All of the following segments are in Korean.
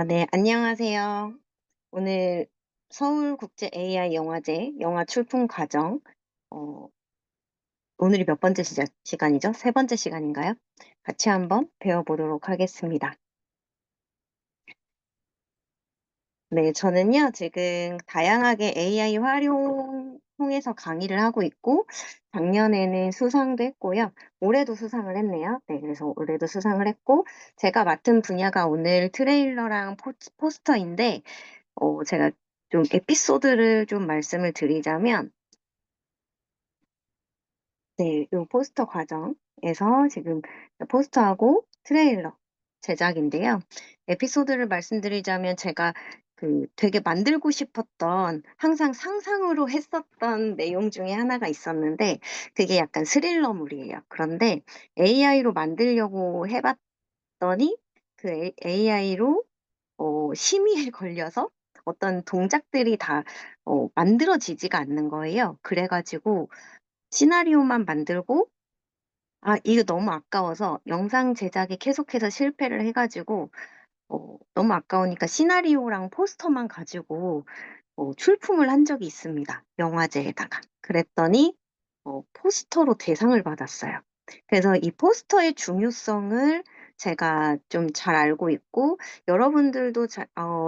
네, 안녕하세요. 오늘 서울국제 AI 영화제 영화 출품 과정, 어, 오늘이 몇 번째 시간이죠? 세 번째 시간인가요? 같이 한번 배워보도록 하겠습니다. 네, 저는요, 지금 다양하게 AI 통해서 강의를 하고 있고, 작년에는 수상도 했고요. 올해도 수상을 했네요. 네, 그래서 올해도 수상을 했고, 제가 맡은 분야가 오늘 트레일러랑 포스터인데, 제가 좀 에피소드를 좀 말씀을 드리자면, 네, 요 포스터 과정에서 지금 포스터하고 트레일러 제작인데요. 에피소드를 말씀드리자면 제가 되게 만들고 싶었던 항상 상상으로 했었던 내용 중에 하나가 있었는데 그게 약간 스릴러물이에요. 그런데 AI로 만들려고 해봤더니 그 AI로 심의에 걸려서 어떤 동작들이 다 만들어지지가 않는 거예요. 그래가지고 시나리오만 만들고 이거 너무 아까워서 영상 제작에 계속해서 실패를 해가지고 너무 아까우니까 시나리오랑 포스터만 가지고 출품을 한 적이 있습니다. 영화제에다가. 그랬더니 포스터로 대상을 받았어요. 그래서 이 포스터의 중요성을 제가 좀 잘 알고 있고 여러분들도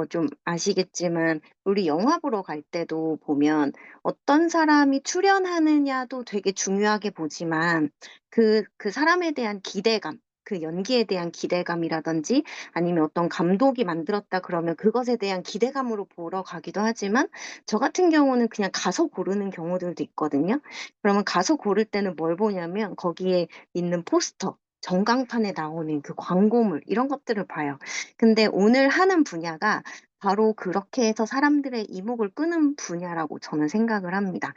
좀 아시겠지만 우리 영화 보러 갈 때도 보면 어떤 사람이 출연하느냐도 되게 중요하게 보지만 그 사람에 대한 기대감, 그 연기에 대한 기대감이라든지 아니면 어떤 감독이 만들었다 그러면 그것에 대한 기대감으로 보러 가기도 하지만 저 같은 경우는 그냥 가서 고르는 경우들도 있거든요. 그러면 가서 고를 때는 뭘 보냐면 거기에 있는 포스터, 전광판에 나오는 그 광고물 이런 것들을 봐요. 근데 오늘 하는 분야가 바로 그렇게 해서 사람들의 이목을 끄는 분야라고 저는 생각을 합니다.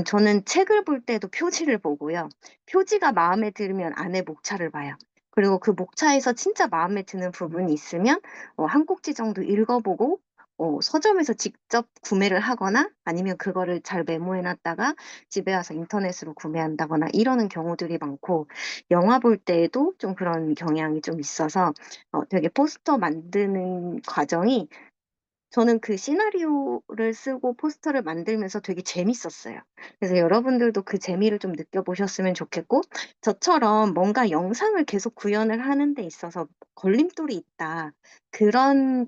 저는 책을 볼 때도 표지를 보고요. 표지가 마음에 들면 안에 목차를 봐요. 그리고 그 목차에서 진짜 마음에 드는 부분이 있으면 한 꼭지 정도 읽어보고 서점에서 직접 구매를 하거나 아니면 그거를 잘 메모해놨다가 집에 와서 인터넷으로 구매한다거나 이러는 경우들이 많고 영화 볼 때에도 좀 그런 경향이 좀 있어서 되게 포스터 만드는 과정이 저는 그 시나리오를 쓰고 포스터를 만들면서 되게 재밌었어요. 그래서 여러분들도 그 재미를 좀 느껴보셨으면 좋겠고, 저처럼 뭔가 영상을 계속 구현을 하는 데 있어서 걸림돌이 있다. 그런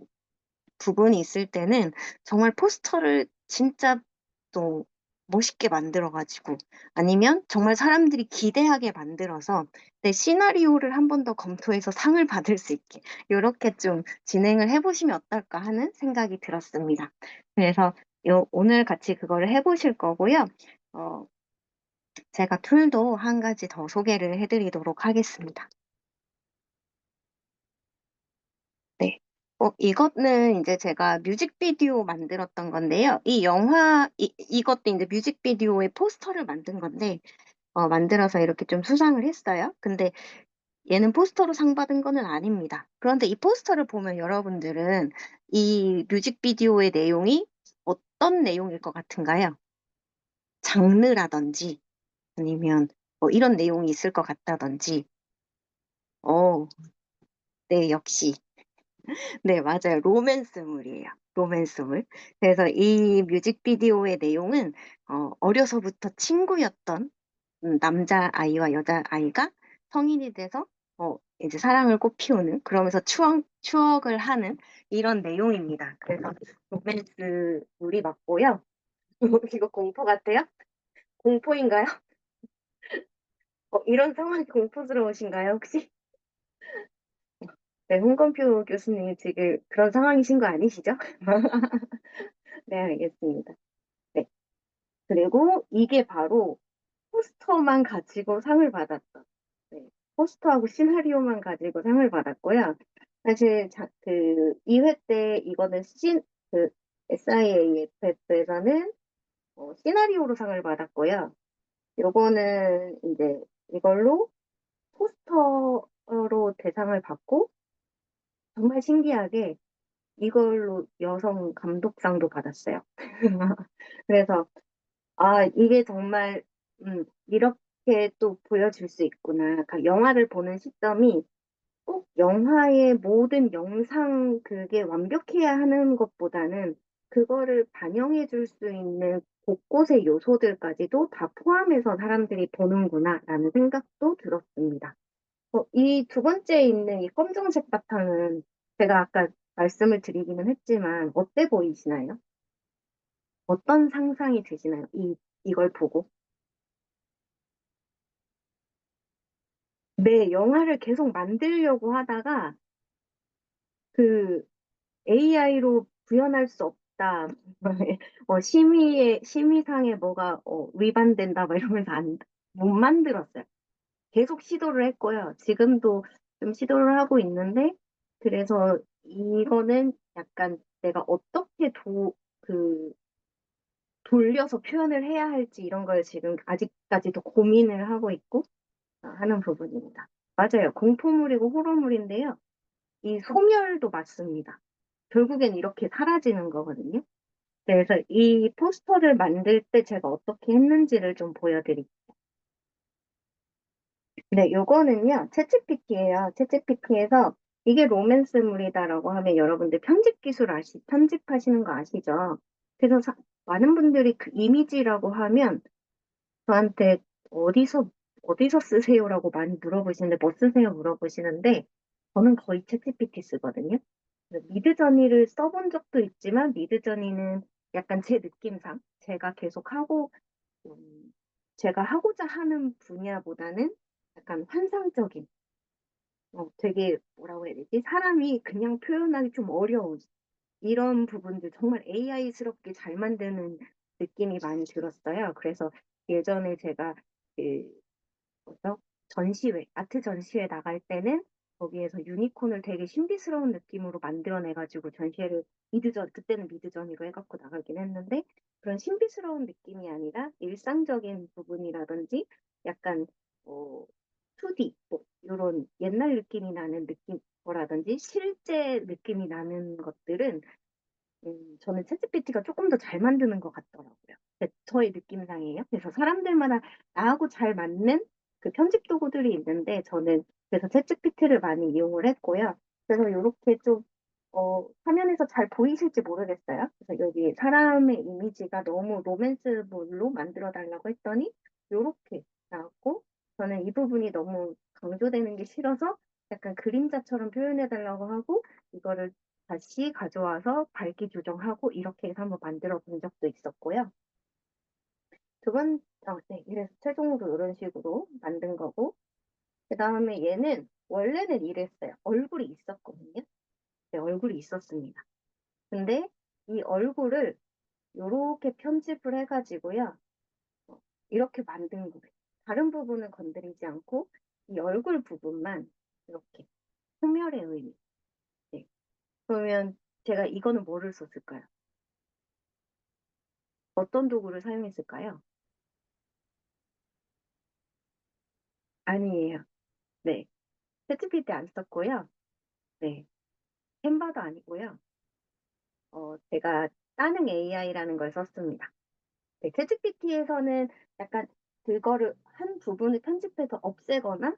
부분이 있을 때는 정말 포스터를 진짜 또 멋있게 만들어가지고 아니면 정말 사람들이 기대하게 만들어서 내 시나리오를 한 번 더 검토해서 상을 받을 수 있게 이렇게 좀 진행을 해보시면 어떨까 하는 생각이 들었습니다. 그래서 오늘 같이 그거를 해보실 거고요. 어, 제가 툴도 한 가지 더 소개를 해드리도록 하겠습니다. 네. 이거는 이제 제가 뮤직비디오 만들었던 건데요. 이것도 이제 뮤직비디오의 포스터를 만든 건데, 만들어서 이렇게 좀 수상을 했어요. 근데 얘는 포스터로 상 받은 거는 아닙니다. 그런데 이 포스터를 보면 여러분들은 이 뮤직비디오의 내용이 어떤 내용일 것 같은가요? 장르라든지 아니면 뭐 이런 내용이 있을 것 같다든지, 어, 네, 역시. 네, 맞아요. 로맨스물이에요. 로맨스물. 그래서 이 뮤직비디오의 내용은 어려서부터 친구였던 남자아이와 여자아이가 성인이 돼서 이제 사랑을 꽃피우는 그러면서 추억을 하는 이런 내용입니다. 그래서 로맨스물이 맞고요. 이거 공포 같아요? 공포인가요? 이런 상황이 공포스러우신가요, 혹시? 네, 홍건표 교수님 지금 그런 상황이신 거 아니시죠? 네, 알겠습니다. 네. 그리고 이게 바로 포스터만 가지고 상을 받았던, 네. 포스터하고 시나리오만 가지고 상을 받았고요. 사실 그 2회 때 이거는 그 SIAFF에서는 시나리오로 상을 받았고요. 요거는 이제 이걸로 포스터로 대상을 받고 정말 신기하게 이걸로 여성 감독상도 받았어요. 그래서 이게 정말, 이렇게 또 보여줄 수 있구나. 그러니까 영화를 보는 시점이 꼭 영화의 모든 영상 그게 완벽해야 하는 것보다는 그거를 반영해 줄 수 있는 곳곳의 요소들까지도 다 포함해서 사람들이 보는구나라는 생각도 들었습니다. 이 두 번째에 있는 이 검정색 바탕은 제가 아까 말씀을 드리기는 했지만 어때 보이시나요? 어떤 상상이 드시나요? 이걸 보고. 네, 영화를 계속 만들려고 하다가 그 AI로 구현할 수 없다. 심의상에 뭐가 위반된다. 막 이러면서 못 만들었어요. 계속 시도를 했고요. 지금도 좀 시도를 하고 있는데, 그래서 이거는 약간 내가 어떻게 돌려서 표현을 해야 할지 이런 걸 지금 아직까지도 고민을 하고 있고 하는 부분입니다. 맞아요. 공포물이고 호러물인데요. 이 소멸도 맞습니다. 결국엔 이렇게 사라지는 거거든요. 그래서 이 포스터를 만들 때 제가 어떻게 했는지를 좀 보여드릴게요. 네, 요거는요, 챗GPT예요. 챗GPT에서 이게 로맨스물이다라고 하면 여러분들 편집하시는 거 아시죠? 그래서 많은 분들이 그 이미지라고 하면 저한테 어디서, 어디서 쓰세요라고 많이 물어보시는데, 뭐 쓰세요 물어보시는데, 저는 거의 챗GPT 쓰거든요. 미드저니를 써본 적도 있지만, 미드저니는 약간 제 느낌상, 음, 제가 하고자 하는 분야보다는 약간 환상적인, 되게 뭐라고 해야 되지? 사람이 그냥 표현하기 좀 어려운 이런 부분들 정말 AI스럽게 잘 만드는 느낌이 많이 들었어요. 그래서 예전에 제가 그 뭐죠? 아트 전시회 나갈 때는 거기에서 유니콘을 되게 신비스러운 느낌으로 만들어내가지고 그때는 미드전이로 해갖고 나가긴 했는데, 그런 신비스러운 느낌이 아니라 일상적인 부분이라든지 약간, 어, 2D, 뭐, 이런 옛날 느낌이 나는 거라든지 실제 느낌이 나는 것들은 저는 챗GPT가 조금 더 잘 만드는 것 같더라고요. 저의 느낌상이에요. 그래서 사람들마다 나하고 잘 맞는 그 편집 도구들이 있는데 저는 그래서 챗GPT를 많이 이용을 했고요. 그래서 이렇게 좀 화면에서 잘 보이실지 모르겠어요. 그래서 여기 사람의 이미지가 너무 로맨스물로 만들어 달라고 했더니 이렇게 나왔고, 저는 이 부분이 너무 강조되는 게 싫어서 약간 그림자처럼 표현해 달라고 하고, 이거를 다시 가져와서 밝기 조정하고 이렇게 해서 한번 만들어 본 적도 있었고요. 네, 이래서 최종으로 이런 식으로 만든 거고, 그 다음에 얘는 원래는 이랬어요. 얼굴이 있었거든요. 네, 얼굴이 있었습니다. 근데 이 얼굴을 이렇게 편집을 해가지고요. 이렇게 만든 거예요. 다른 부분은 건드리지 않고 이 얼굴 부분만 이렇게 소멸의 의미. 네. 그러면 제가 이거는 뭐를 썼을까요? 어떤 도구를 사용했을까요? 아니에요. 네. 챗GPT 안 썼고요. 네. 캔바도 아니고요. 제가 따릉 AI라는 걸 썼습니다. 네. 챗GPT에서는 약간 그거를 한 부분을 편집해서 없애거나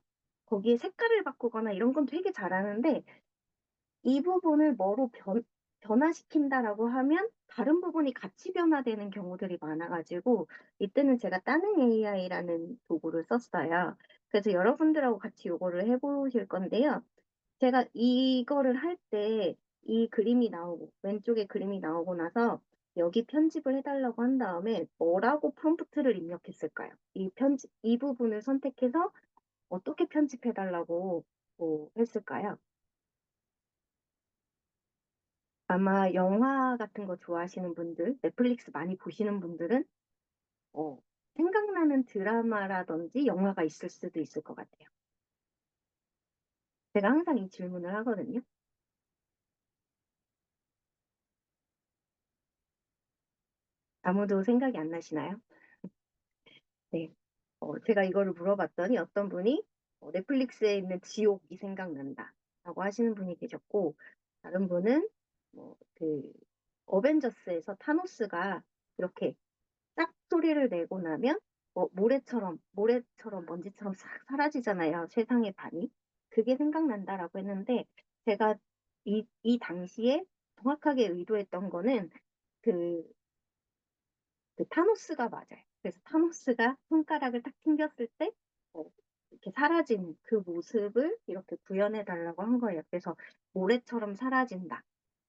거기에 색깔을 바꾸거나 이런 건 되게 잘하는데 이 부분을 변화시킨다라고 하면 다른 부분이 같이 변화되는 경우들이 많아가지고 이때는 제가 따릉 AI라는 도구를 썼어요. 그래서 여러분들하고 같이 요거를 해보실 건데요. 제가 이거를 할 때 이 그림이 나오고 왼쪽에 그림이 나오고 나서 여기 편집을 해달라고 한 다음에 뭐라고 프롬프트를 입력했을까요? 이 부분을 선택해서 어떻게 편집해달라고 했을까요? 아마 영화 같은 거 좋아하시는 분들, 넷플릭스 많이 보시는 분들은 어, 생각나는 드라마라든지 영화가 있을 수도 있을 것 같아요. 제가 항상 이 질문을 하거든요. 아무도 생각이 안 나시나요? 네. 제가 이거를 물어봤더니 어떤 분이 넷플릭스에 있는 지옥이 생각난다 라고 하시는 분이 계셨고, 다른 분은 어벤져스에서 타노스가 이렇게 딱 소리를 내고 나면 모래처럼 먼지처럼 싹 사라지잖아요. 세상의 반이. 그게 생각난다라고 했는데 제가 이 당시에 정확하게 의도했던 거는 그, 그 타노스가 맞아요. 그래서 타노스가 손가락을 딱 튕겼을 때 어, 이렇게 사라진 그 모습을 이렇게 구현해 달라고 한 거예요. 그래서 모래처럼 사라진다.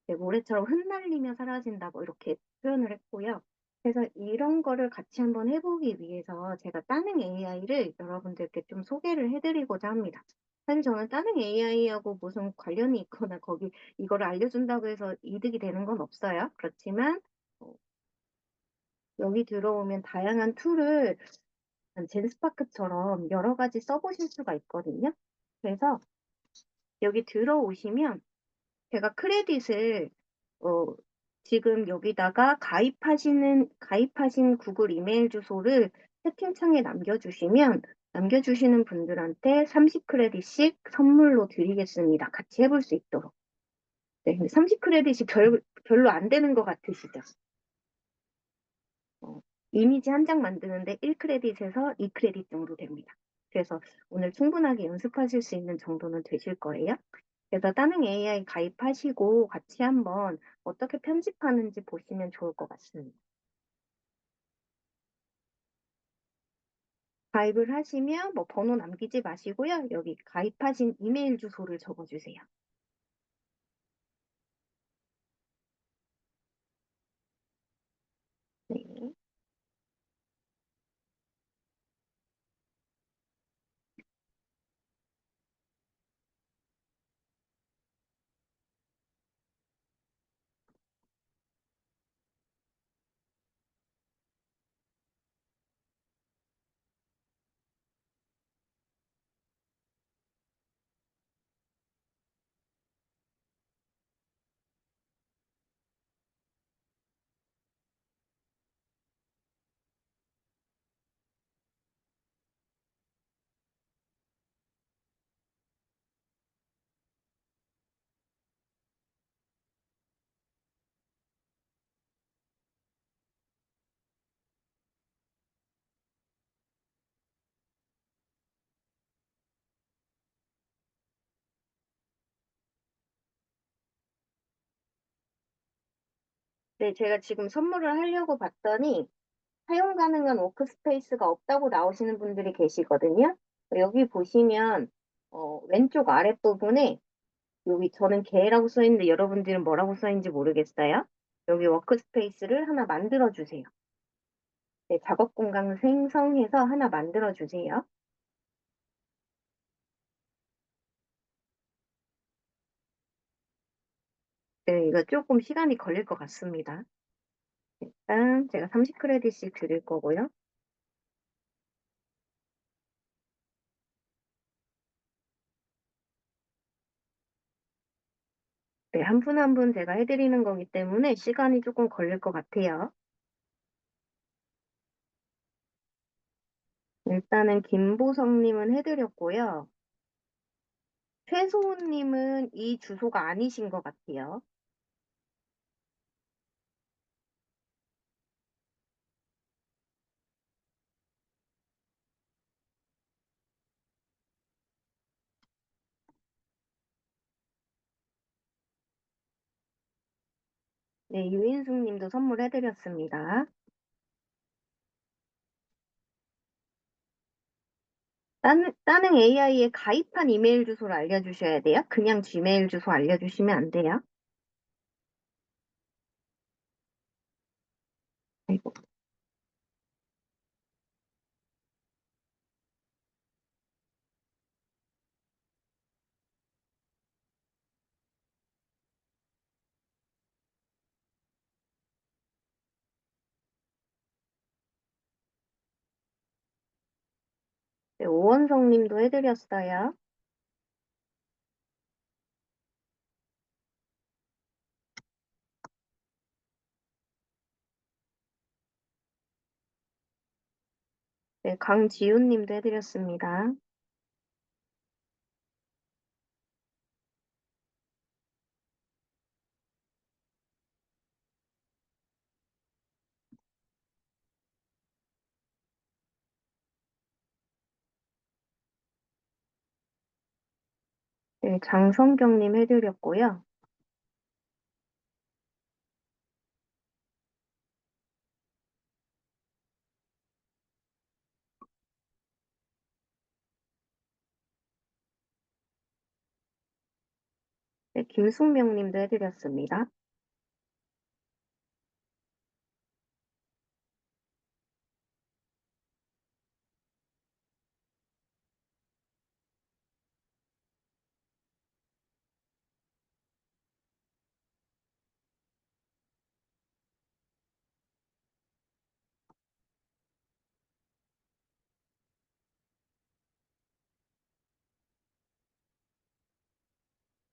네, 모래처럼 흩날리며 사라진다. 뭐 이렇게 표현을 했고요. 그래서 이런 거를 같이 한번 해보기 위해서 제가 따릉 AI를 여러분들께 좀 소개를 해드리고자 합니다. 사실 저는 따릉 AI하고 무슨 관련이 있거나 거기 이거를 알려준다고 해서 이득이 되는 건 없어요. 그렇지만 어, 여기 들어오면 다양한 툴을 젠스파크처럼 여러 가지 써보실 수가 있거든요. 그래서 여기 들어오시면 제가 크레딧을 어, 지금 여기다가 가입하신 구글 이메일 주소를 채팅창에 남겨주시는 분들한테 30크레딧씩 선물로 드리겠습니다. 같이 해볼 수 있도록. 네, 근데 30크레딧이 별로 안 되는 것 같으시죠? 어, 이미지 한 장 만드는데 1크레딧에서 2크레딧 정도 됩니다. 그래서 오늘 충분하게 연습하실 수 있는 정도는 되실 거예요. 그래서 따릉 AI 가입하시고 같이 한번 어떻게 편집하는지 보시면 좋을 것 같습니다. 가입을 하시면 뭐 번호 남기지 마시고요. 여기 가입하신 이메일 주소를 적어주세요. 네. 네, 제가 지금 선물을 하려고 봤더니 사용 가능한 워크스페이스가 없다고 나오시는 분들이 계시거든요. 여기 보시면 왼쪽 아랫부분에 여기 저는 개라고 써 있는데 여러분들은 뭐라고 써 있는지 모르겠어요. 여기 워크스페이스를 하나 만들어 주세요. 네, 작업 공간 생성해서 하나 만들어 주세요. 네, 이거 조금 시간이 걸릴 것 같습니다. 일단 제가 30크레딧씩 드릴 거고요. 네, 한 분 한 분 제가 해드리는 거기 때문에 시간이 조금 걸릴 것 같아요. 일단은 김보성님은 해드렸고요. 최소은님은 이 주소가 아니신 것 같아요. 네, 유인숙님도 선물해드렸습니다. 따릉 AI에 가입한 이메일 주소를 알려주셔야 돼요. 그냥 지메일 주소 알려주시면 안 돼요. 아이고. 네, 오원성님도 해드렸어요. 네, 강지훈님도 해드렸습니다. 네, 장성경님 해드렸고요. 네, 김숙명님도 해드렸습니다.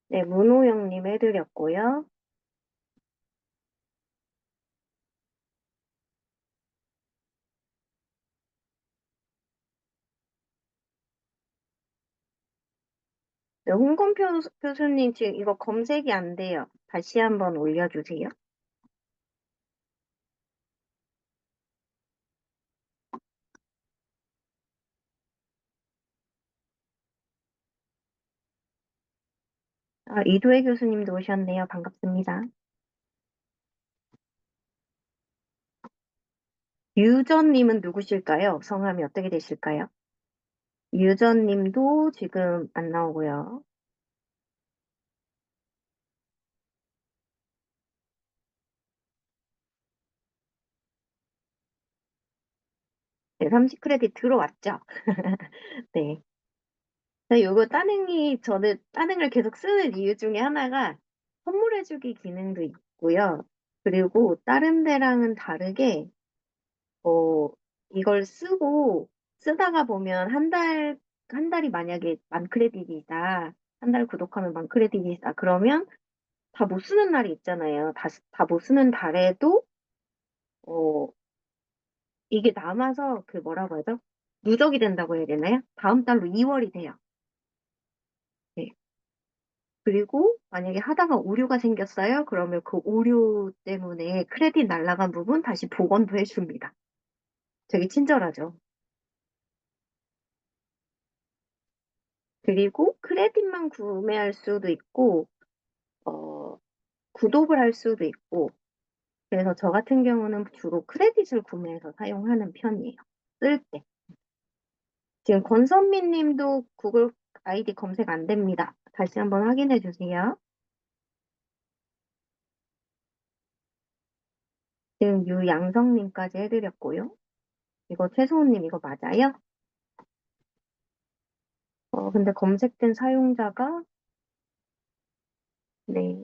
네, 문호영님 해드렸고요. 네, 홍건표 교수님 지금 이거 검색이 안 돼요. 다시 한번 올려주세요. 아, 이도혜 교수님도 오셨네요. 반갑습니다. 유전님은 누구실까요? 성함이 어떻게 되실까요? 유전님도 지금 안 나오고요. 네, 30크레딧 들어왔죠? 네. 네, 요거 저는 따릉을 계속 쓰는 이유 중에 하나가 선물해주기 기능도 있고요. 그리고 다른 데랑은 다르게, 어, 이걸 쓰다가 보면 한 달이 만약에 만 크레딧이다. 한 달 구독하면 만 크레딧이다. 그러면 다 못 쓰는 날이 있잖아요. 다 못 쓰는 달에도, 어, 이게 남아서 그 뭐라고 하죠? 누적이 된다고 해야 되나요? 다음 달로 2월이 돼요. 네. 그리고 만약에 하다가 오류가 생겼어요. 그러면 그 오류 때문에 크레딧 날라간 부분 다시 복원도 해줍니다. 되게 친절하죠. 그리고 크레딧만 구매할 수도 있고, 어, 구독을 할 수도 있고, 그래서 저 같은 경우는 주로 크레딧을 구매해서 사용하는 편이에요. 쓸 때. 지금 권선미 님도 구글 아이디 검색 안 됩니다. 다시 한번 확인해 주세요. 지금 유양성님까지 해드렸고요. 이거 최소호님 이거 맞아요? 근데 검색된 사용자가, 네,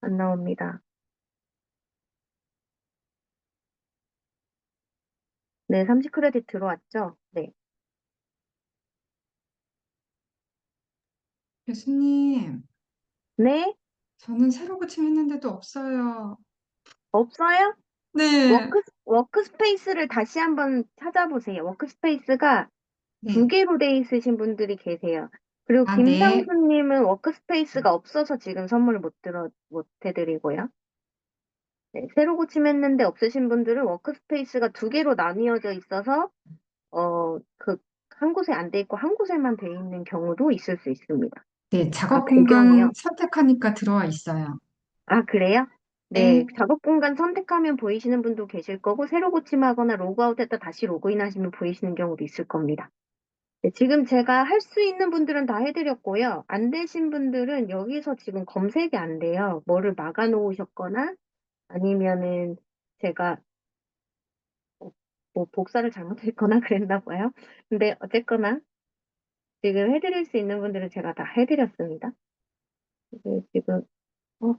안 나옵니다. 네, 30크레딧 들어왔죠? 네. 교수님, 네? 저는 새로 고침했는데도 없어요. 없어요? 네, 워크스페이스를 다시 한번 찾아보세요. 워크스페이스가 두 네. 개로 돼 있으신 분들이 계세요. 그리고 아, 네, 김상수님은 워크스페이스가 없어서 지금 선물 못 해드리고요. 네, 새로 고침했는데 없으신 분들은 워크스페이스가 두 개로 나뉘어져 있어서, 그, 한 곳에 안 돼 있고 한 곳에만 돼 있는 경우도 있을 수 있습니다. 네. 아, 작업 공간 배경이요? 선택하니까 들어와 있어요. 아, 그래요? 네, 네, 작업 공간 선택하면 보이시는 분도 계실 거고, 새로 고침하거나 로그아웃했다 다시 로그인 하시면 보이시는 경우도 있을 겁니다. 네, 지금 제가 할 수 있는 분들은 다 해드렸고요. 안 되신 분들은 여기서 지금 검색이 안 돼요. 뭐를 막아 놓으셨거나, 아니면은 제가 뭐 복사를 잘못했거나 그랬나 봐요. 근데 어쨌거나 지금 해드릴 수 있는 분들은 제가 다 해드렸습니다. 이게 지금, 어,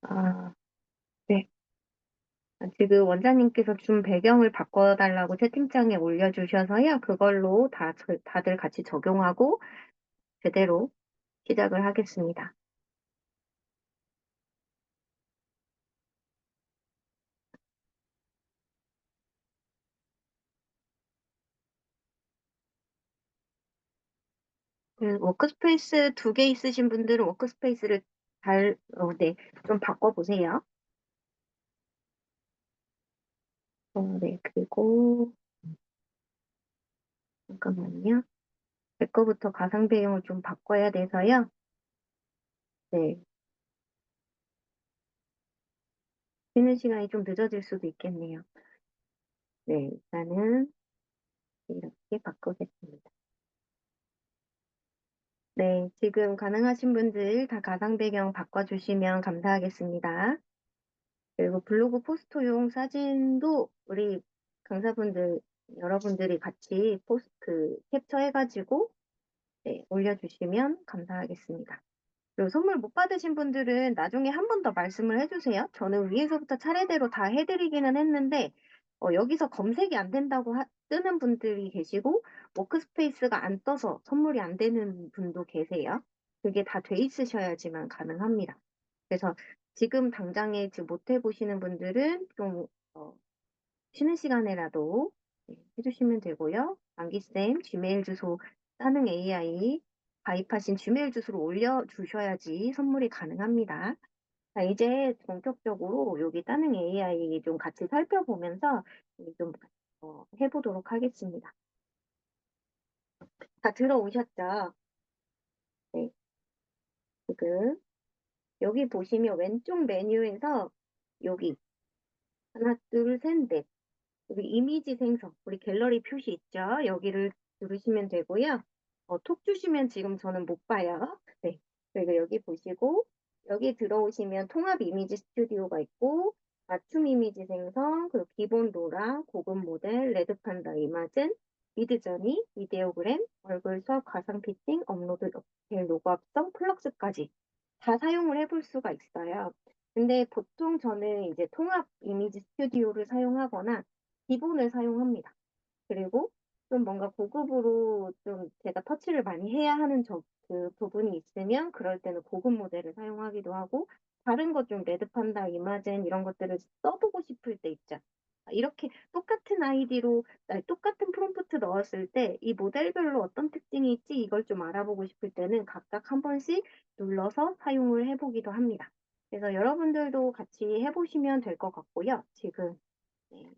아, 네. 아, 지금 원장님께서 준 배경을 바꿔달라고 채팅창에 올려주셔서요. 그걸로 다들 같이 적용하고 제대로 시작을 하겠습니다. 그 워크스페이스 두 개 있으신 분들은 워크스페이스를 네, 좀 바꿔보세요. 네, 그리고 잠깐만요. 제 거부터 가상 배경을 좀 바꿔야 돼서요. 네. 쉬는 시간이 좀 늦어질 수도 있겠네요. 네, 일단은 이렇게 바꾸겠습니다. 네, 지금 가능하신 분들 다 가상 배경 바꿔주시면 감사하겠습니다. 그리고 블로그 포스터용 사진도 우리 강사분들, 여러분들이 같이 포스트 캡처해가지고 네, 올려주시면 감사하겠습니다. 그리고 선물 못 받으신 분들은 나중에 한 번 더 말씀을 해주세요. 저는 위에서부터 차례대로 다 해드리기는 했는데, 여기서 검색이 안 된다고 뜨는 분들이 계시고, 워크스페이스가 안 떠서 선물이 안 되는 분도 계세요. 그게 다 돼 있으셔야지만 가능합니다. 그래서 지금 당장에 못 해보시는 분들은 좀, 쉬는 시간에라도 네, 해주시면 되고요. 안기쌤 지메일 주소 따능 AI 가입하신 지메일 주소로 올려주셔야지 선물이 가능합니다. 자, 이제 본격적으로 여기 따능 AI 좀 같이 살펴보면서 좀 해보도록 하겠습니다. 다 들어오셨죠? 네, 지금 여기 보시면 왼쪽 메뉴에서 여기 하나, 둘, 셋, 넷 여기 이미지 생성, 우리 갤러리 표시 있죠? 여기를 누르시면 되고요. 톡 주시면 지금 저는 못 봐요. 네. 그리고 여기 보시고, 여기 들어오시면 통합 이미지 스튜디오가 있고, 맞춤 이미지 생성, 그리고 기본 로라, 고급 모델, 레드 판다 이마진, 미드저니, 이데오그램, 얼굴 수업, 가상 피팅, 업로드, 업데일 로고 합성, 플럭스까지 다 사용을 해볼 수가 있어요. 근데 보통 저는 이제 통합 이미지 스튜디오를 사용하거나 기본을 사용합니다. 그리고 좀 뭔가 고급으로 좀 제가 터치를 많이 해야 하는 그 부분이 있으면 그럴 때는 고급 모델을 사용하기도 하고 다른 것 좀 레드판다, 이마젠 이런 것들을 써보고 싶을 때 있죠. 이렇게 똑같은 아이디로 똑같은 프롬프트 넣었을 때 이 모델별로 어떤 특징이 있지 이걸 좀 알아보고 싶을 때는 각각 한 번씩 눌러서 사용을 해보기도 합니다. 그래서 여러분들도 같이 해보시면 될 것 같고요. 지금 네.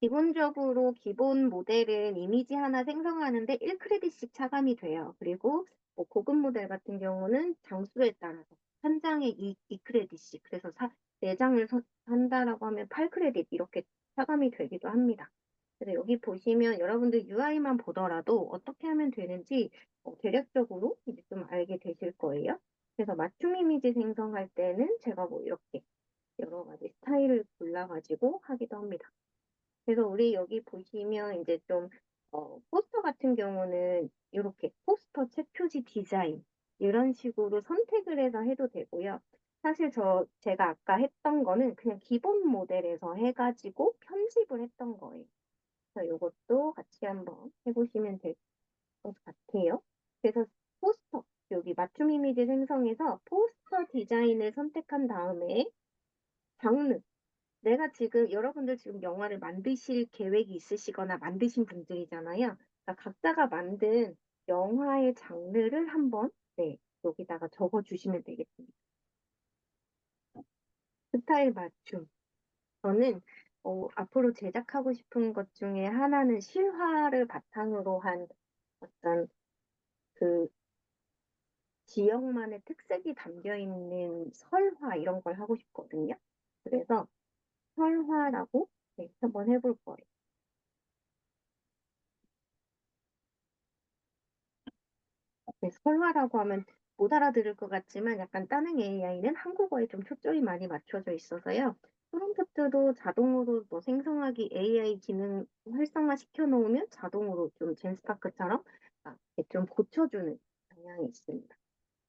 기본적으로 기본 모델은 이미지 하나 생성하는데 1크레딧씩 차감이 돼요. 그리고 뭐 고급 모델 같은 경우는 장수에 따라서 한 장에 2크레딧씩 그래서 4장을 산다라고 하면 8크레딧 이렇게 차감이 되기도 합니다. 그래서 여기 보시면 여러분들 UI만 보더라도 어떻게 하면 되는지 대략적으로 이제 좀 알게 되실 거예요. 그래서 맞춤 이미지 생성할 때는 제가 뭐 이렇게 여러 가지 스타일을 골라가지고 하기도 합니다. 그래서 우리 여기 보시면 이제 좀, 포스터 같은 경우는 이렇게 포스터 책 표지 디자인, 이런 식으로 선택을 해서 해도 되고요. 사실 제가 아까 했던 거는 그냥 기본 모델에서 해가지고 편집을 했던 거예요. 그래서 이것도 같이 한번 해보시면 될 것 같아요. 그래서 포스터, 여기 맞춤 이미지 생성해서 포스터 디자인을 선택한 다음에 장르, 내가 지금 여러분들 지금 영화를 만드실 계획이 있으시거나 만드신 분들이잖아요. 그러니까 각자가 만든 영화의 장르를 한번 네, 여기다가 적어 주시면 되겠습니다. 스타일 맞춤. 저는 앞으로 제작하고 싶은 것 중에 하나는 실화를 바탕으로 한 어떤 그 지역만의 특색이 담겨 있는 설화 이런 걸 하고 싶거든요. 그래서 설화라고 네, 한번 해볼 거예요. 네, 설화라고 하면 못 알아들을 것 같지만 약간 다른 AI는 한국어에 좀 초점이 많이 맞춰져 있어서요. 프롬프트도 자동으로 뭐 생성하기 AI 기능 활성화 시켜 놓으면 자동으로 좀 젠스파크처럼 이렇게 좀 고쳐주는 경향이 있습니다.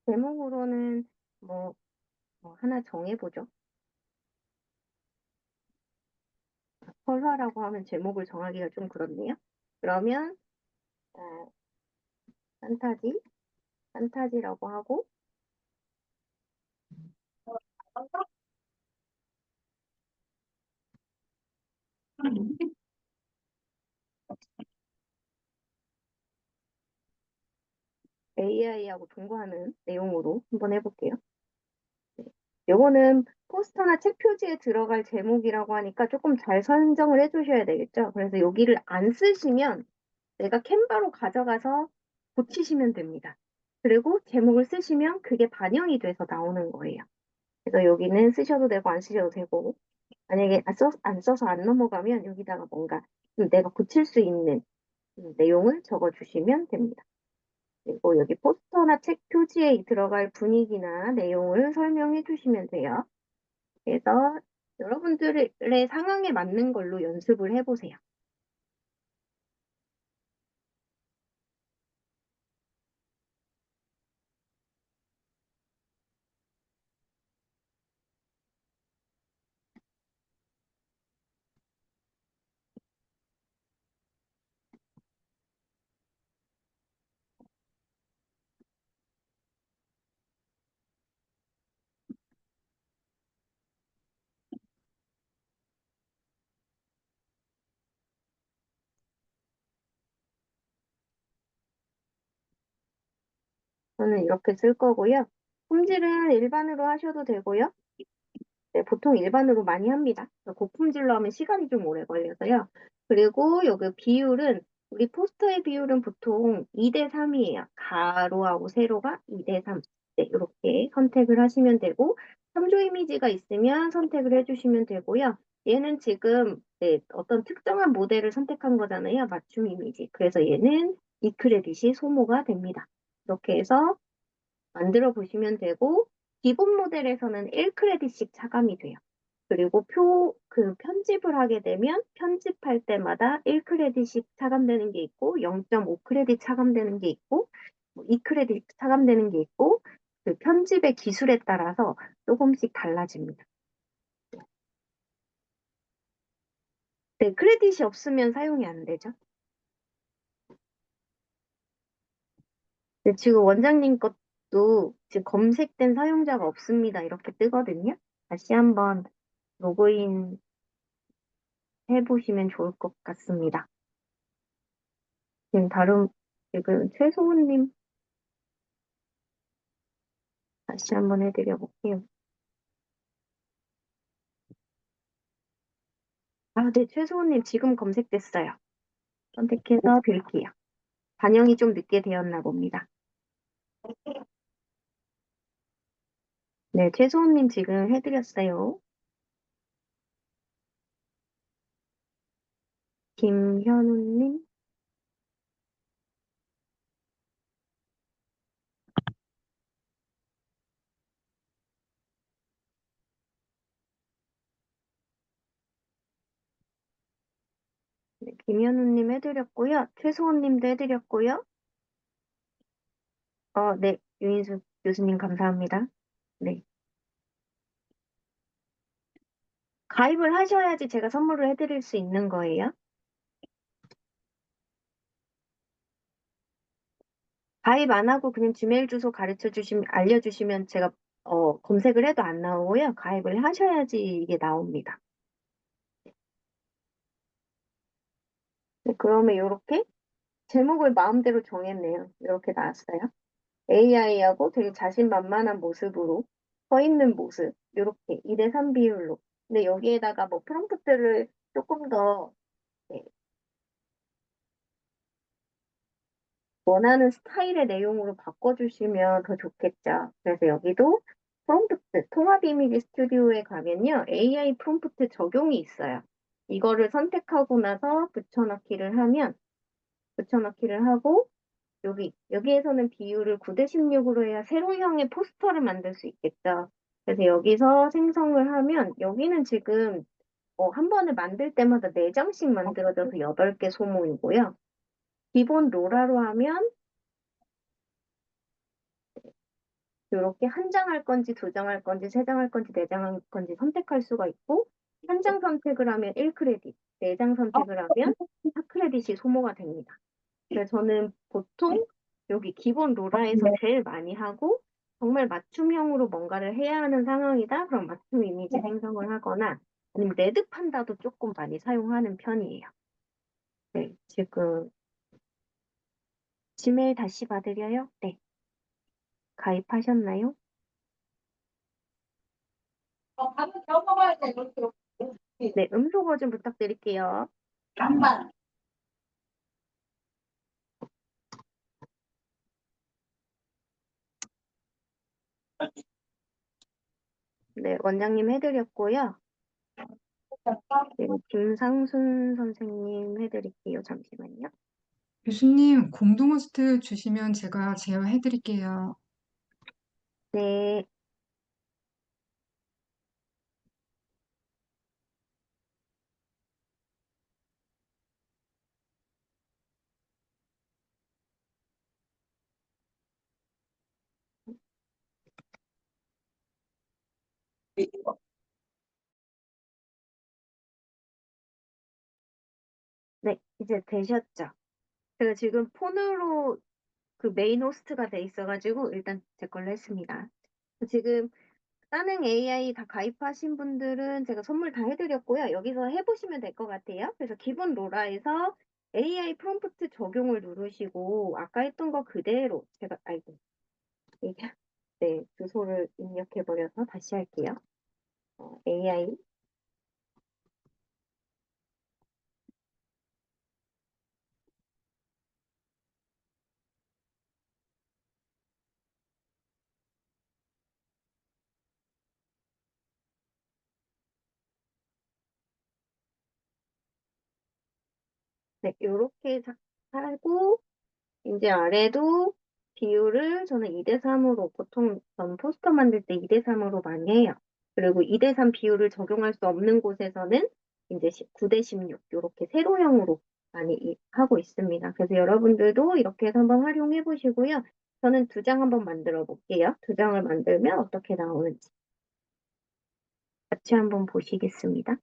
제목으로는 뭐, 하나 정해보죠. 설화라고 하면 제목을 정하기가 좀 그렇네요. 그러면 아, 판타지, 판타지라고 하고 AI하고 동거하는 내용으로 한번 해볼게요. 네. 요거는 포스터나 책 표지에 들어갈 제목이라고 하니까 조금 잘 선정을 해주셔야 되겠죠. 그래서 여기를 안 쓰시면 내가 캔바로 가져가서 고치시면 됩니다. 그리고 제목을 쓰시면 그게 반영이 돼서 나오는 거예요. 그래서 여기는 쓰셔도 되고 안 쓰셔도 되고, 만약에 안 써서 안 넘어가면 여기다가 뭔가 내가 고칠 수 있는 내용을 적어주시면 됩니다. 그리고 여기 포스터나 책 표지에 들어갈 분위기나 내용을 설명해 주시면 돼요. 그래서 여러분들의 상황에 맞는 걸로 연습을 해보세요. 저는 이렇게 쓸 거고요. 품질은 일반으로 하셔도 되고요. 네, 보통 일반으로 많이 합니다. 고품질로 하면 시간이 좀 오래 걸려서요. 그리고 여기 비율은 우리 포스터의 비율은 보통 2대 3이에요. 가로하고 세로가 2대 3. 네, 이렇게 선택을 하시면 되고 3조 이미지가 있으면 선택을 해주시면 되고요. 얘는 지금 네, 어떤 특정한 모델을 선택한 거잖아요. 맞춤 이미지. 그래서 얘는 이 크레딧이 소모가 됩니다. 이렇게 해서 만들어 보시면 되고 기본 모델에서는 1크레딧씩 차감이 돼요. 그리고 편집을 하게 되면 편집할 때마다 1크레딧씩 차감되는 게 있고 0.5크레딧 차감되는 게 있고 2크레딧 차감되는 게 있고 그 편집의 기술에 따라서 조금씩 달라집니다. 네, 크레딧이 없으면 사용이 안 되죠. 근데 지금 원장님 것도 지금 검색된 사용자가 없습니다. 이렇게 뜨거든요. 다시 한번 로그인 해보시면 좋을 것 같습니다. 지금 최소호님 다시 한번 해드려 볼게요. 아, 네, 최소호님 지금 검색됐어요. 선택해서 빌게요. 반영이 좀 늦게 되었나 봅니다. 네, 최소호님 지금 해드렸어요. 김현우님, 네, 김현우님 해드렸고요. 최소호님도 해드렸고요. 네, 유인수 교수님 감사합니다. 네. 가입을 하셔야지 제가 선물을 해드릴 수 있는 거예요. 가입 안 하고 그냥 지메일 주소 알려주시면 제가 검색을 해도 안 나오고요. 가입을 하셔야지 이게 나옵니다. 네, 그러면 이렇게 제목을 마음대로 정했네요. 이렇게 나왔어요. AI하고 되게 자신만만한 모습으로 서 있는 모습. 이렇게 2대 3 비율로. 근데 여기에다가 뭐 프롬프트를 조금 더 네, 원하는 스타일의 내용으로 바꿔주시면 더 좋겠죠. 그래서 여기도 프롬프트, 통합 이미지 스튜디오에 가면요. AI 프롬프트 적용이 있어요. 이거를 선택하고 나서 붙여넣기를 하고, 여기에서는 비율을 9대 16으로 해야 세로형의 포스터를 만들 수 있겠죠. 그래서 여기서 생성을 하면, 여기는 지금 한 번에 만들 때마다 4장씩 만들어져서 8개 소모이고요. 기본 로라로 하면 이렇게 한 장 할 건지, 2장 할 건지, 3장 할 건지, 4장 할 건지 선택할 수가 있고, 한 장 선택을 하면 1크레딧, 4장 선택을 하면 4크레딧이 소모가 됩니다. 그래서 저는 보통 여기 기본 로라에서 제일 많이 하고, 정말 맞춤형으로 뭔가를 해야 하는 상황이다? 그럼 맞춤 이미지 생성을 하거나, 아니면 레드 판다도 조금 많이 사용하는 편이에요. 네, 지금 지메일 다시 받으려요? 네. 가입하셨나요? 네, 음소거 좀 부탁드릴게요. 네, 원장님 해드렸고요. 네, 김상순 선생님 해드릴게요. 잠시만요. 교수님, 공동 호스트 주시면 제가 제어해 드릴게요. 네, 네, 이제 되셨죠? 제가 지금 폰으로 그 메인 호스트가 돼 있어가지고 일단 제 걸로 했습니다. 지금 따릉 AI 다 가입하신 분들은 제가 선물 다 해드렸고요. 여기서 해보시면 될 것 같아요. 그래서 기본 로라에서 AI 프롬프트 적용을 누르시고 아까 했던 거 그대로 제가 아이고 이게 네 주소를 입력해버려서 다시 할게요. AI 네 이렇게 하고 이제 아래도 비율을 저는 2대3으로 보통 전 포스터 만들 때 2대3으로 많이 해요. 그리고 2대3 비율을 적용할 수 없는 곳에서는 이제 9대16 이렇게 세로형으로 많이 하고 있습니다. 그래서 여러분들도 이렇게 해서 한번 활용해 보시고요. 저는 2장 한번 만들어 볼게요. 2장을 만들면 어떻게 나오는지 같이 한번 보시겠습니다.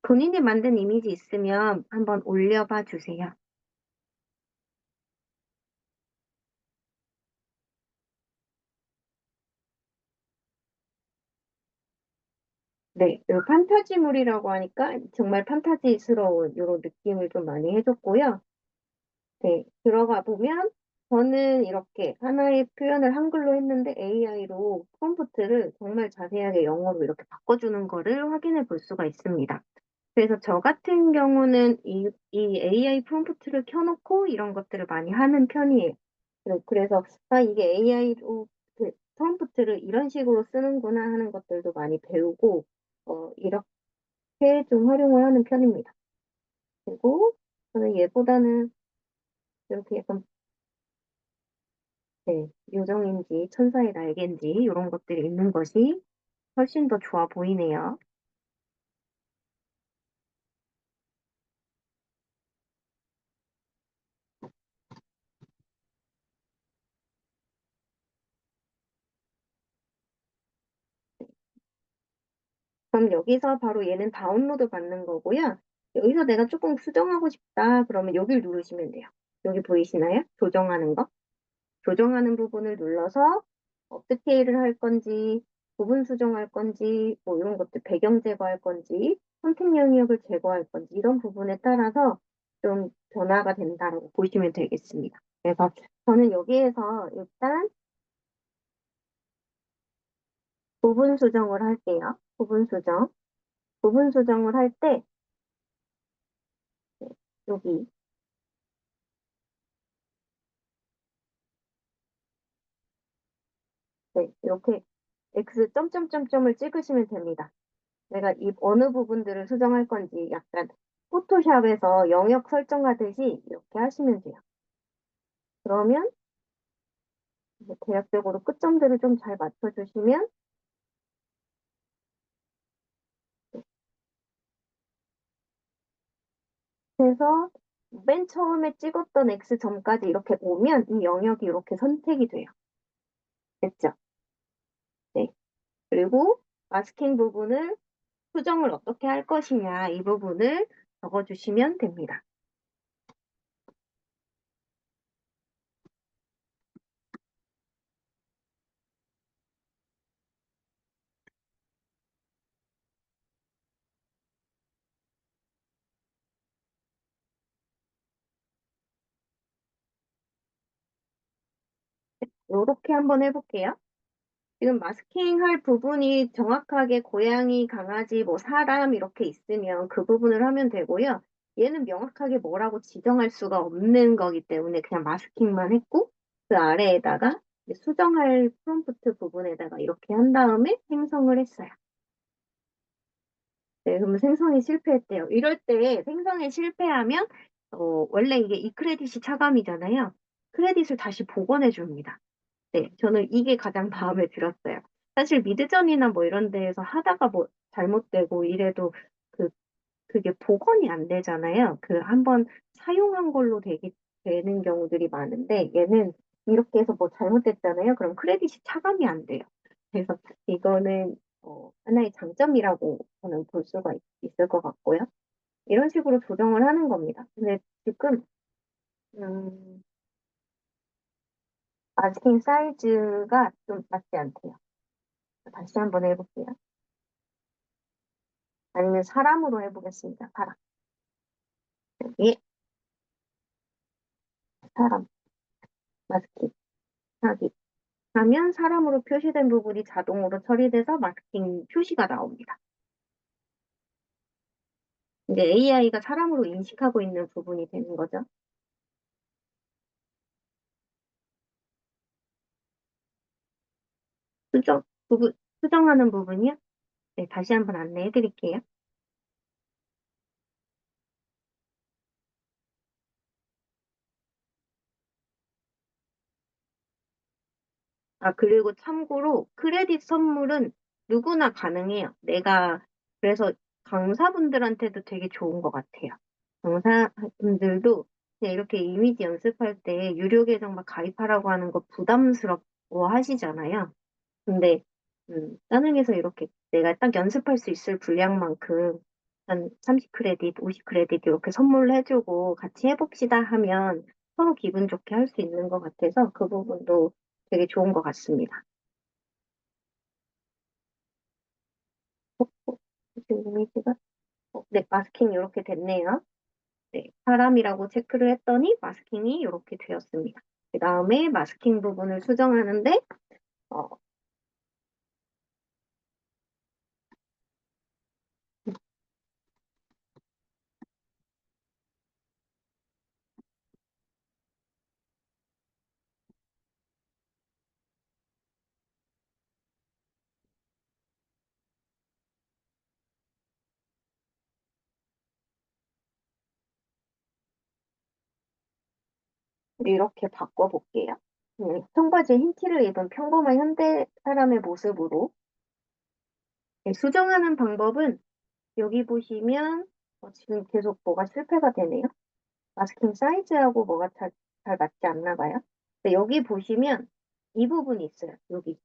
본인이 만든 이미지 있으면 한번 올려봐 주세요. 네, 요 판타지물이라고 하니까 정말 판타지스러운 이런 느낌을 좀 많이 해줬고요. 네, 들어가 보면 저는 이렇게 하나의 표현을 한글로 했는데 AI로 프롬프트를 정말 자세하게 영어로 이렇게 바꿔주는 거를 확인해 볼 수가 있습니다. 그래서 저 같은 경우는 이 AI 프롬프트를 켜놓고 이런 것들을 많이 하는 편이에요. 그래서 아, 이게 AI로 그 프롬프트를 이런 식으로 쓰는구나 하는 것들도 많이 배우고 이렇게 좀 활용을 하는 편입니다. 그리고 저는 얘보다는 이렇게 약간 네, 요정인지 천사의 날개인지 이런 것들이 있는 것이 훨씬 더 좋아 보이네요. 그럼 여기서 바로 얘는 다운로드 받는 거고요. 여기서 내가 조금 수정하고 싶다 그러면 여기를 누르시면 돼요. 여기 보이시나요? 조정하는 거. 조정하는 부분을 눌러서 어떻게 일을 할 건지, 부분 수정할 건지, 뭐 이런 것들 배경 제거할 건지, 선택 영역을 제거할 건지 이런 부분에 따라서 좀 변화가 된다고 보시면 되겠습니다. 그래서 저는 여기에서 일단 부분 수정을 할게요. 부분 수정. 부분 수정을 할 때 여기 네, 이렇게 X 점점점점을 찍으시면 됩니다. 내가 이 어느 부분들을 수정할 건지 약간 포토샵에서 영역 설정하듯이 이렇게 하시면 돼요. 그러면 이제 대략적으로 끝점들을 좀 잘 맞춰주시면 그래서 맨 처음에 찍었던 X점까지 이렇게 오면 이 영역이 이렇게 선택이 돼요. 됐죠? 네. 그리고 마스킹 부분을 수정을 어떻게 할 것이냐 이 부분을 적어주시면 됩니다. 이렇게 한번 해볼게요. 지금 마스킹 할 부분이 정확하게 고양이, 강아지, 뭐 사람 이렇게 있으면 그 부분을 하면 되고요. 얘는 명확하게 뭐라고 지정할 수가 없는 거기 때문에 그냥 마스킹만 했고 그 아래에다가 이제 수정할 프롬프트 부분에다가 이렇게 한 다음에 생성을 했어요. 네, 그러면 생성이 실패했대요. 이럴 때 생성에 실패하면 원래 이게 이 크레딧이 차감이잖아요. 크레딧을 다시 복원해 줍니다. 네, 저는 이게 가장 마음에 들었어요. 사실 미드전이나 뭐 이런 데에서 하다가 뭐 잘못되고 이래도 그, 그게 복원이 안 되잖아요. 그 한번 사용한 걸로 되는 경우들이 많은데 얘는 이렇게 해서 뭐 잘못됐잖아요. 그럼 크레딧이 차감이 안 돼요. 그래서 이거는 하나의 장점이라고 저는 볼 수가 있을 것 같고요. 이런 식으로 조정을 하는 겁니다. 근데 지금 음, 마스킹 사이즈가 좀 맞지 않대요. 다시 한번 해볼게요. 아니면 사람으로 해보겠습니다. 사람. 여기 사람 마스킹 하기 하면 사람으로 표시된 부분이 자동으로 처리돼서 마스킹 표시가 나옵니다. 이제 AI가 사람으로 인식하고 있는 부분이 되는 거죠. 수정 부분 수정하는 부분이요. 네, 다시 한번 안내해 드릴게요. 아, 그리고 참고로 크레딧 선물은 누구나 가능해요. 그래서 강사분들한테도 되게 좋은 것 같아요. 강사분들도 그냥 이렇게 이미지 연습할 때 유료 계정 막 가입하라고 하는 거 부담스럽고 하시잖아요. 근데, 짜능에서 이렇게 내가 딱 연습할 수 있을 분량만큼 한 30크레딧, 50크레딧 이렇게 선물해주고 같이 해봅시다 하면 서로 기분 좋게 할 수 있는 것 같아서 그 부분도 되게 좋은 것 같습니다. 지금 이미지가, 네, 마스킹 이렇게 됐네요. 네, 사람이라고 체크를 했더니 마스킹이 이렇게 되었습니다. 그 다음에 마스킹 부분을 수정하는데, 어, 이렇게 바꿔볼게요. 청바지에 흰 티를 입은 평범한 현대 사람의 모습으로 네, 수정하는 방법은 여기 보시면 지금 계속 뭐가 실패가 되네요. 마스킹 사이즈하고 뭐가 잘 맞지 않나 봐요. 근데 여기 보시면 이 부분이 있어요. 여기.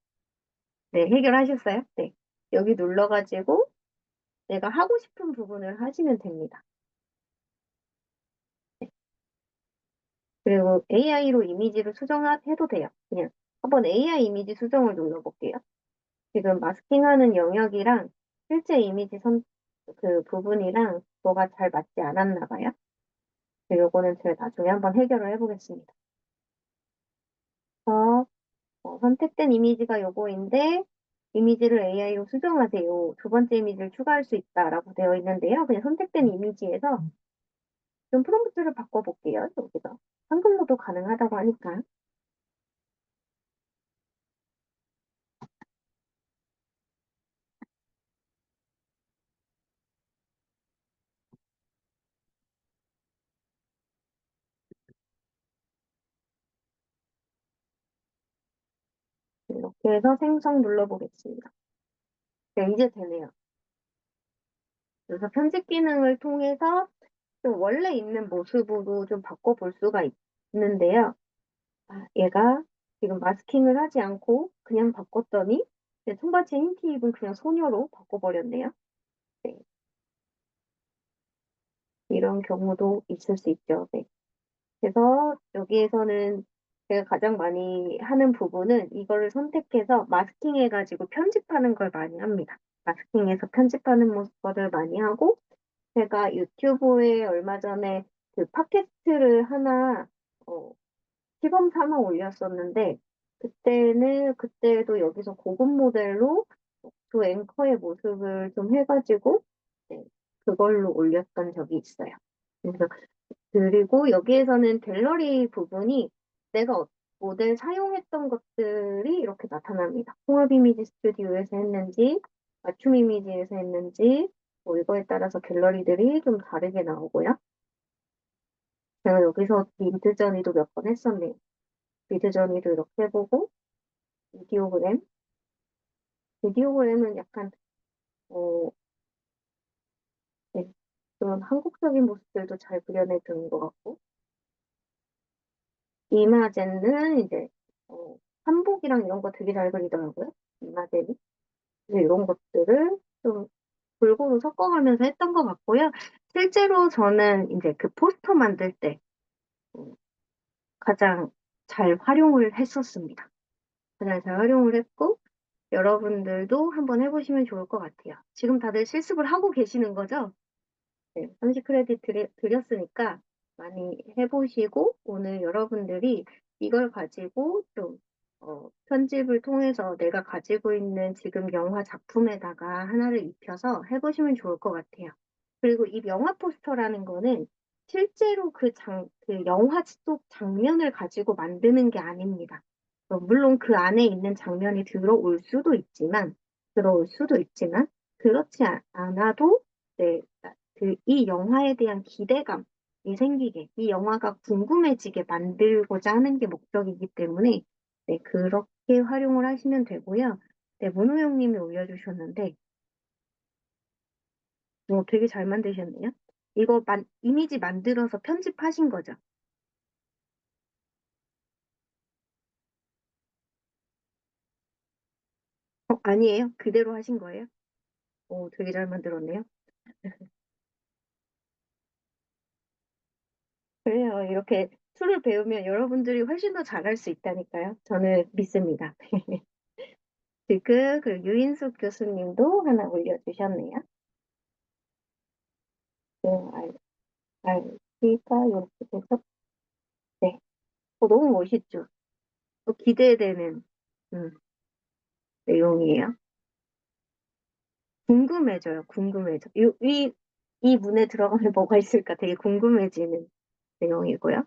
네, 해결하셨어요? 네. 여기 눌러가지고 내가 하고 싶은 부분을 하시면 됩니다. 네. 그리고 AI로 이미지를 수정해도 돼요. 그냥 한번 AI 이미지 수정을 눌러볼게요. 지금 마스킹하는 영역이랑 실제 이미지 그 부분이랑 뭐가 잘 맞지 않았나 봐요. 요거는 제가 나중에 한번 해결을 해보겠습니다. 그래서 선택된 이미지가 요거인데 이미지를 AI로 수정하세요. 두 번째 이미지를 추가할 수 있다라고 되어 있는데요. 그냥 선택된 이미지에서 좀 프롬프트를 바꿔볼게요. 여기서 한글로도 가능하다고 하니까 이렇게 해서 생성 눌러보겠습니다. 네, 이제 되네요. 그래서 편집 기능을 통해서 좀 원래 있는 모습으로 좀 바꿔볼 수가 있는데요. 아, 얘가 지금 마스킹을 하지 않고 그냥 바꿨더니 청바지에 흰티 입은 그냥 소녀로 바꿔버렸네요. 네, 이런 경우도 있을 수 있죠. 네. 그래서 여기에서는 제가 가장 많이 하는 부분은 이거를 선택해서 마스킹해가지고 편집하는 걸 많이 합니다. 마스킹해서 편집하는 거를 많이 하고 제가 유튜브에 얼마 전에 그 팟캐스트를 하나 시범 삼아 올렸었는데 그때도 여기서 고급 모델로 두 앵커의 모습을 좀 해가지고, 네, 그걸로 올렸던 적이 있어요. 그래서, 그리고 여기에서는 갤러리 부분이 내가 모델 사용했던 것들이 이렇게 나타납니다. 홍합 이미지 스튜디오에서 했는지, 맞춤 이미지에서 했는지, 뭐 이거에 따라서 갤러리들이 좀 다르게 나오고요. 제가 여기서 미드저니도 몇 번 했었네요. 미드저니도 이렇게 해보고, 비디오그램. 비디오그램은 약간, 어, 네, 그런 한국적인 모습들도 잘 그려내주는 것 같고, 이마젠은 이제, 한복이랑 이런 거 되게 잘 그리더라고요. 이마젠이. 그래서 이런 것들을 좀 골고루 섞어가면서 했던 것 같고요. 실제로 저는 이제 그 포스터 만들 때 어, 가장 잘 활용을 했었습니다. 가장 잘 활용을 했고, 여러분들도 한번 해보시면 좋을 것 같아요. 지금 다들 실습을 하고 계시는 거죠? 네, 30 크레딧 드렸으니까 많이 해보시고, 오늘 여러분들이 이걸 가지고 좀, 편집을 통해서 내가 가지고 있는 지금 영화 작품에다가 하나를 입혀서 해보시면 좋을 것 같아요. 그리고 이 영화 포스터라는 거는 실제로 그 영화 속 장면을 가지고 만드는 게 아닙니다. 물론 그 안에 있는 장면이 들어올 수도 있지만, 그렇지 않아도, 네, 이 영화에 대한 기대감이 생기게, 이 영화가 궁금해지게 만들고자 하는 게 목적이기 때문에, 네, 그렇게 활용을 하시면 되고요. 네, 문호영 님이 올려주셨는데, 되게 잘 만드셨네요. 이거 이미지 만들어서 편집하신 거죠? 아니에요? 그대로 하신 거예요? 되게 잘 만들었네요. 그래요. 이렇게 툴을 배우면 여러분들이 훨씬 더 잘할 수 있다니까요. 저는 믿습니다. 지금 그 유인숙 교수님도 하나 올려주셨네요. 네, 알기가 이렇게 돼서, 네. 너무 멋있죠? 기대되는, 음, 내용이에요. 궁금해져요, 궁금해져. 이 문에 들어가면 뭐가 있을까 되게 궁금해지는 내용이고요.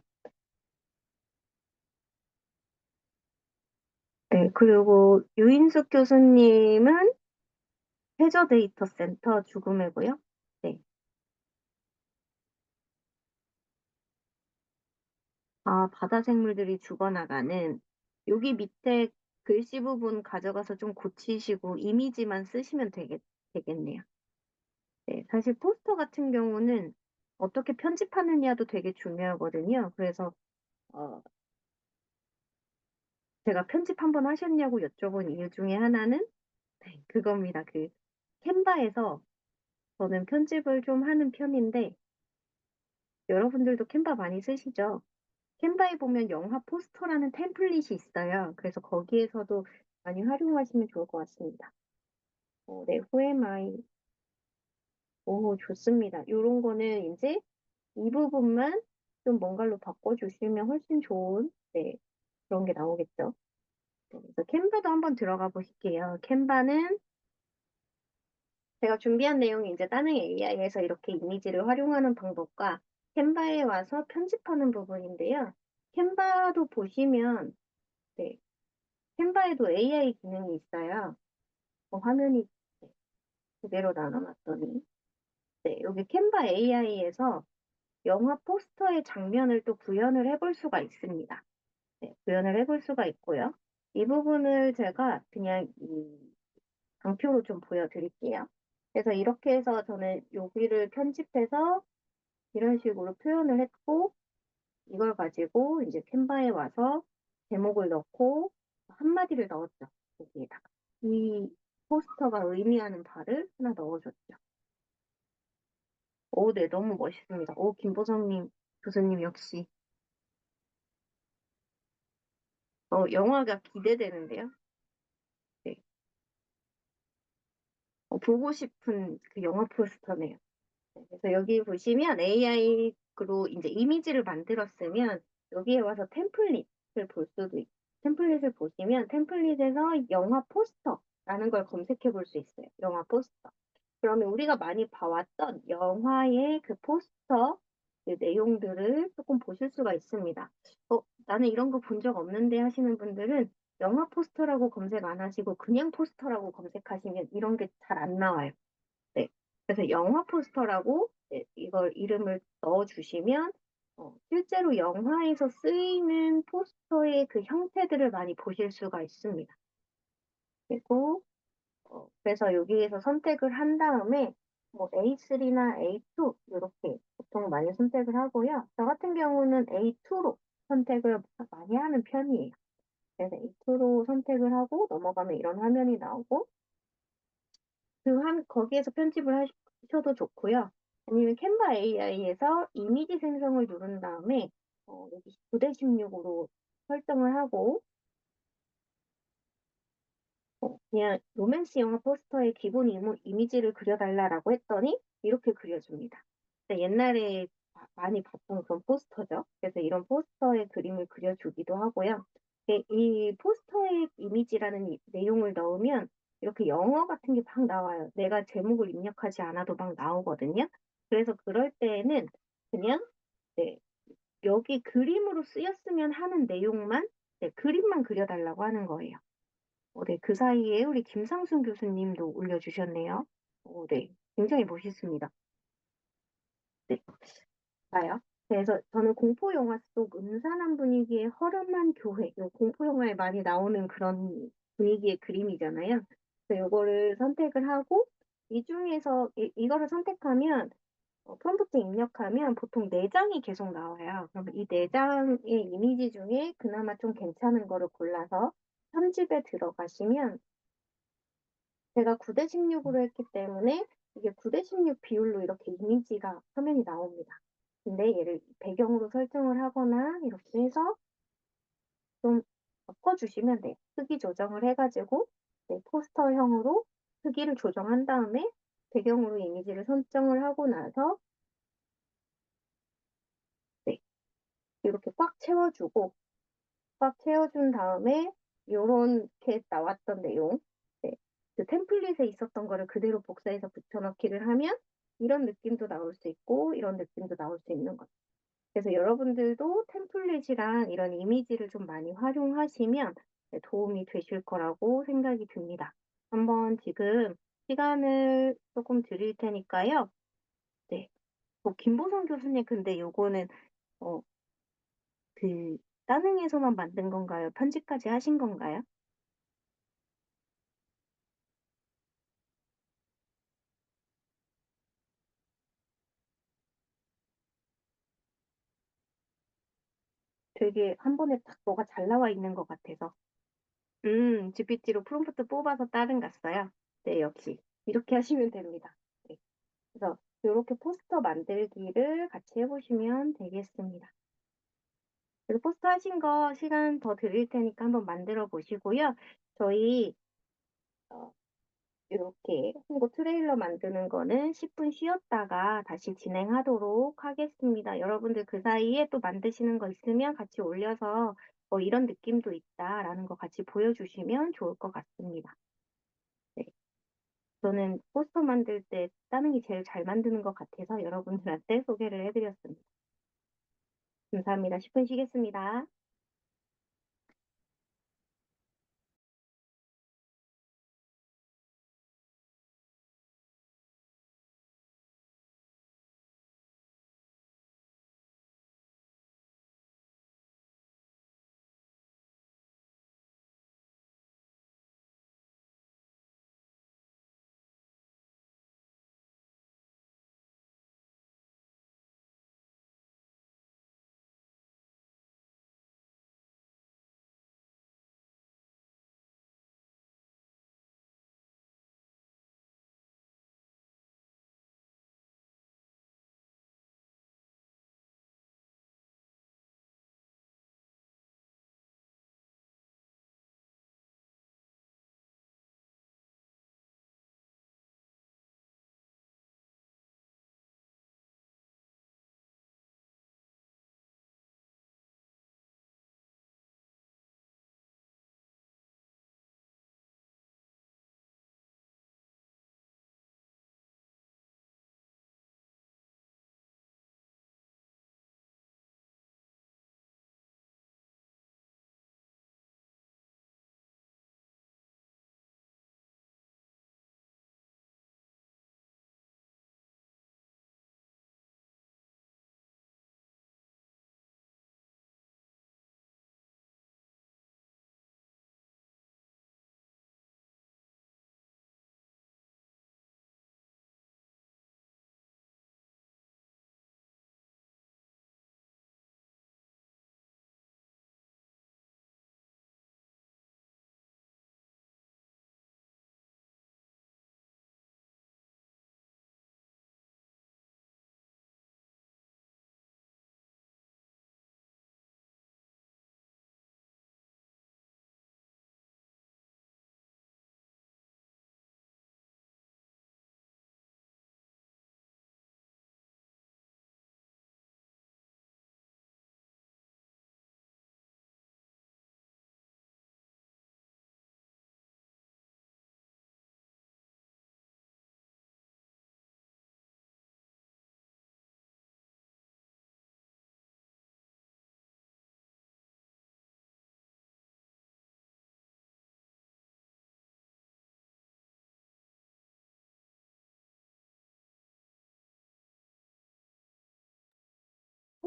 네, 그리고 유인숙 교수님은 해저 데이터 센터 죽음이고요. 네. 바다 생물들이 죽어나가는, 여기 밑에 글씨 부분 가져가서 좀 고치시고 이미지만 쓰시면 되겠네요. 네, 사실 포스터 같은 경우는 어떻게 편집하느냐도 되게 중요하거든요. 그래서 어, 제가 편집 한번 하셨냐고 여쭤본 이유 중에 하나는 네, 그겁니다. 캔바에서 저는 편집을 좀 하는 편인데 여러분들도 캔바 많이 쓰시죠? 캔바에 보면 영화 포스터라는 템플릿이 있어요. 그래서 거기에서도 많이 활용하시면 좋을 것 같습니다. 네, 후에마이. 오, 좋습니다. 이런 거는 이제 이 부분만 좀 뭔가로 바꿔주시면 훨씬 좋은, 네, 그런 게 나오겠죠. 네, 그래서 캔바도 한번 들어가 보실게요. 캔바는 제가 준비한 내용이 이제 다른 AI에서 이렇게 이미지를 활용하는 방법과 캔바에 와서 편집하는 부분인데요. 캔바도 보시면, 네, 캔바에도 AI 기능이 있어요. 화면이 네, 그대로 나눠놨더니, 네, 여기 캔바 AI에서 영화 포스터의 장면을 또 구현을 해볼 수가 있습니다. 네, 구현을 해볼 수가 있고요. 이 부분을 제가 그냥 이 장표로 좀 보여드릴게요. 그래서 이렇게 해서 저는 여기를 편집해서 이런 식으로 표현을 했고, 이걸 가지고 이제 캔바에 와서 제목을 넣고 한마디를 넣었죠. 여기에다가. 이 포스터가 의미하는 바를 하나 넣어줬죠. 네, 너무 멋있습니다. 김보성님, 교수님 역시. 영화가 기대되는데요. 네. 보고 싶은 그 영화 포스터네요. 네, 그래서 여기 보시면 AI로 이제 이미지를 만들었으면 여기에 와서 템플릿을 볼 수도 있고, 템플릿을 보시면 템플릿에서 영화 포스터라는 걸 검색해 볼 수 있어요. 영화 포스터. 그러면 우리가 많이 봐왔던 영화의 그 포스터 그 내용들을 조금 보실 수가 있습니다. 나는 이런 거 본 적 없는데 하시는 분들은 영화 포스터라고 검색 안 하시고 그냥 포스터라고 검색하시면 이런 게 잘 안 나와요. 네. 그래서 영화 포스터라고 네, 이걸 이름을 넣어주시면 실제로 영화에서 쓰이는 포스터의 그 형태들을 많이 보실 수가 있습니다. 그리고 그래서 여기에서 선택을 한 다음에 뭐 A3나 A2 이렇게 보통 많이 선택을 하고요. 저 같은 경우는 A2로 선택을 많이 하는 편이에요. 그래서 A2로 선택을 하고 넘어가면 이런 화면이 나오고 거기에서 편집을 하셔도 좋고요. 아니면 캔바 AI에서 이미지 생성을 누른 다음에 여기 9:16으로 설정을 하고 그냥 로맨스 영화 포스터의 기본 이미지를 그려달라라고 했더니 이렇게 그려줍니다. 옛날에 많이 봤던 그런 포스터죠. 그래서 이런 포스터의 그림을 그려주기도 하고요. 이 포스터의 이미지라는 내용을 넣으면 이렇게 영어 같은 게 막 나와요. 내가 제목을 입력하지 않아도 막 나오거든요. 그래서 그럴 때에는 그냥 네, 여기 그림으로 쓰였으면 하는 내용만 네, 그림만 그려달라고 하는 거예요. 네, 그 사이에 우리 김상순 교수님도 올려주셨네요. 네, 굉장히 멋있습니다. 네, 봐요. 그래서 저는 공포 영화 속 음산한 분위기의 허름한 교회, 요 공포 영화에 많이 나오는 그런 분위기의 그림이잖아요. 그래서 요거를 선택을 하고 이 중에서 이거를 선택하면 프롬프트 입력하면 보통 4장이 계속 나와요. 그러면 이 4장의 이미지 중에 그나마 좀 괜찮은 거를 골라서 편집에 들어가시면 제가 9:16으로 했기 때문에 이게 9:16 비율로 이렇게 이미지가 화면이 나옵니다. 근데 얘를 배경으로 설정을 하거나 이렇게 해서 좀 바꿔주시면 돼요. 크기 조정을 해가지고 네, 포스터형으로 크기를 조정한 다음에 배경으로 이미지를 설정을 하고 나서 네, 이렇게 꽉 채워준 다음에 요렇게 나왔던 내용 네, 그 템플릿에 있었던 거를 그대로 복사해서 붙여넣기를 하면 이런 느낌도 나올 수 있고 이런 느낌도 나올 수 있는 거죠. 그래서 여러분들도 템플릿이랑 이런 이미지를 좀 많이 활용하시면 네, 도움이 되실 거라고 생각이 듭니다. 한번 지금 시간을 조금 드릴 테니까요. 네. 김보성 교수님, 근데 요거는, 어, 그, 따릉에서만 만든 건가요? 편집까지 하신 건가요? 되게 한 번에 딱 뭐가 잘 나와 있는 것 같아서. GPT로 프롬프트 뽑아서 따릉 갔어요. 네, 역시. 이렇게 하시면 됩니다. 네. 그래서 이렇게 포스터 만들기를 같이 해보시면 되겠습니다. 그래서 포스터 하신 거 시간 더 드릴 테니까 한번 만들어 보시고요. 저희 어, 이렇게 홍보 트레일러 만드는 거는 10분 쉬었다가 다시 진행하도록 하겠습니다. 여러분들 그 사이에 또 만드시는 거 있으면 같이 올려서 이런 느낌도 있다라는 거 같이 보여주시면 좋을 것 같습니다. 네. 저는 포스터 만들 때 따릉이 제일 잘 만드는 것 같아서 여러분들한테 소개를 해드렸습니다. 감사합니다. 10분 쉬겠습니다.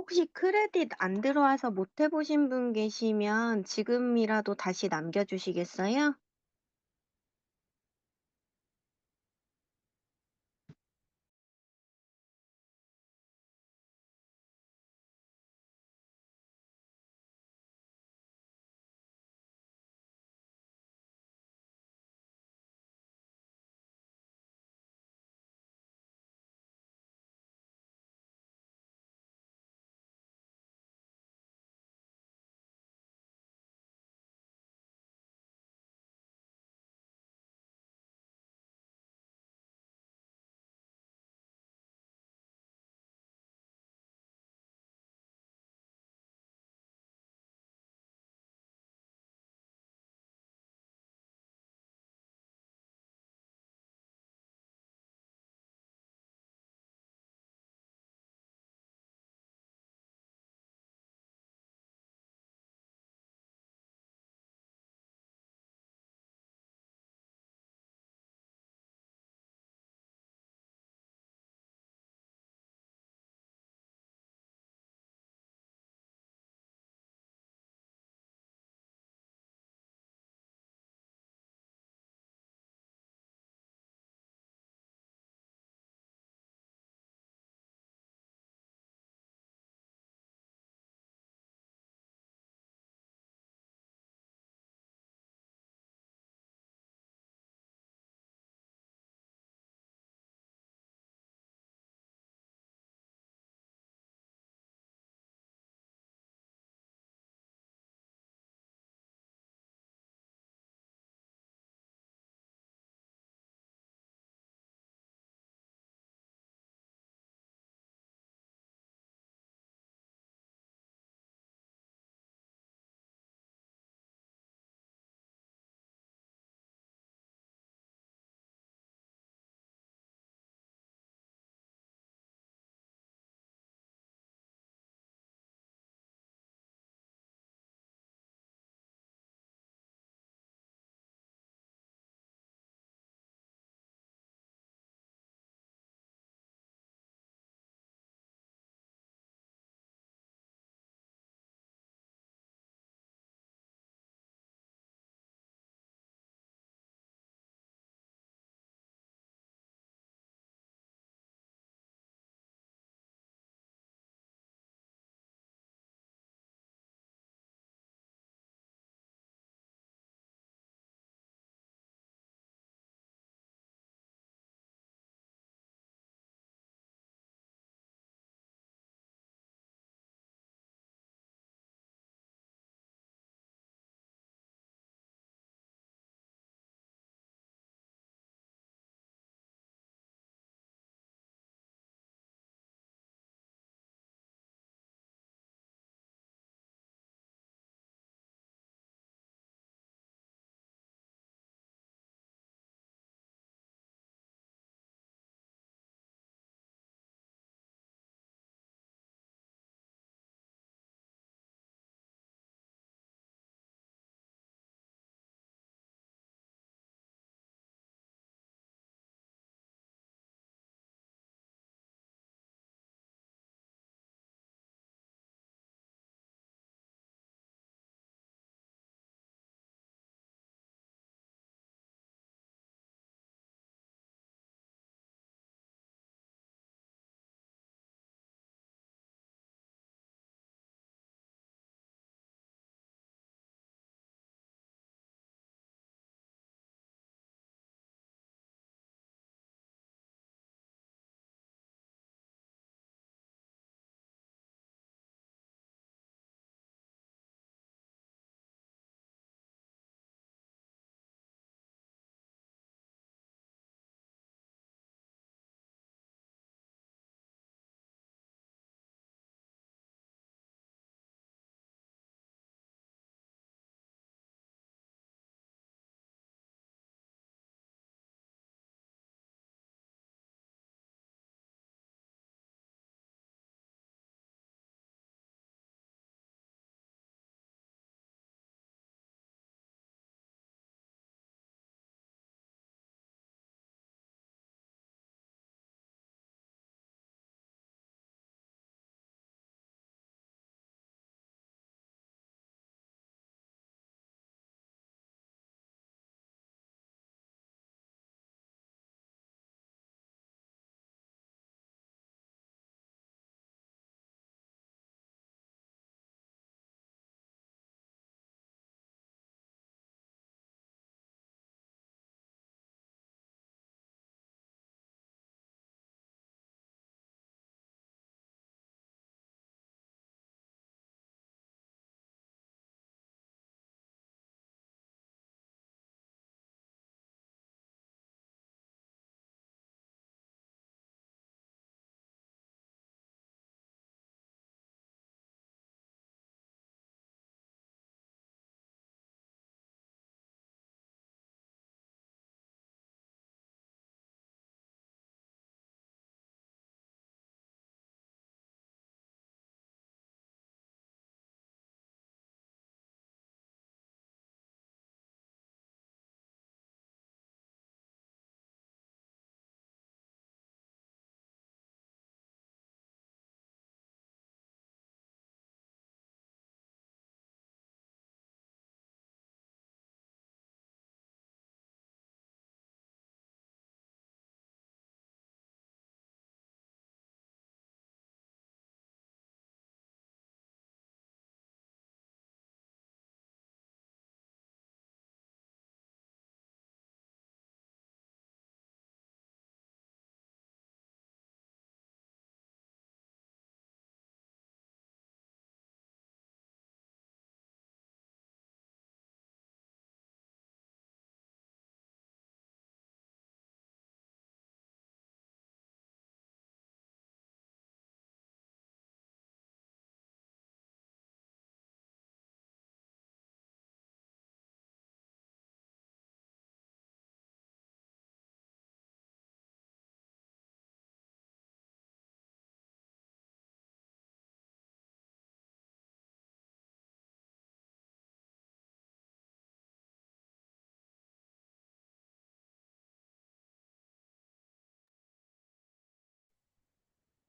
혹시 크레딧 안 들어와서 못 해보신 분 계시면 지금이라도 다시 남겨주시겠어요?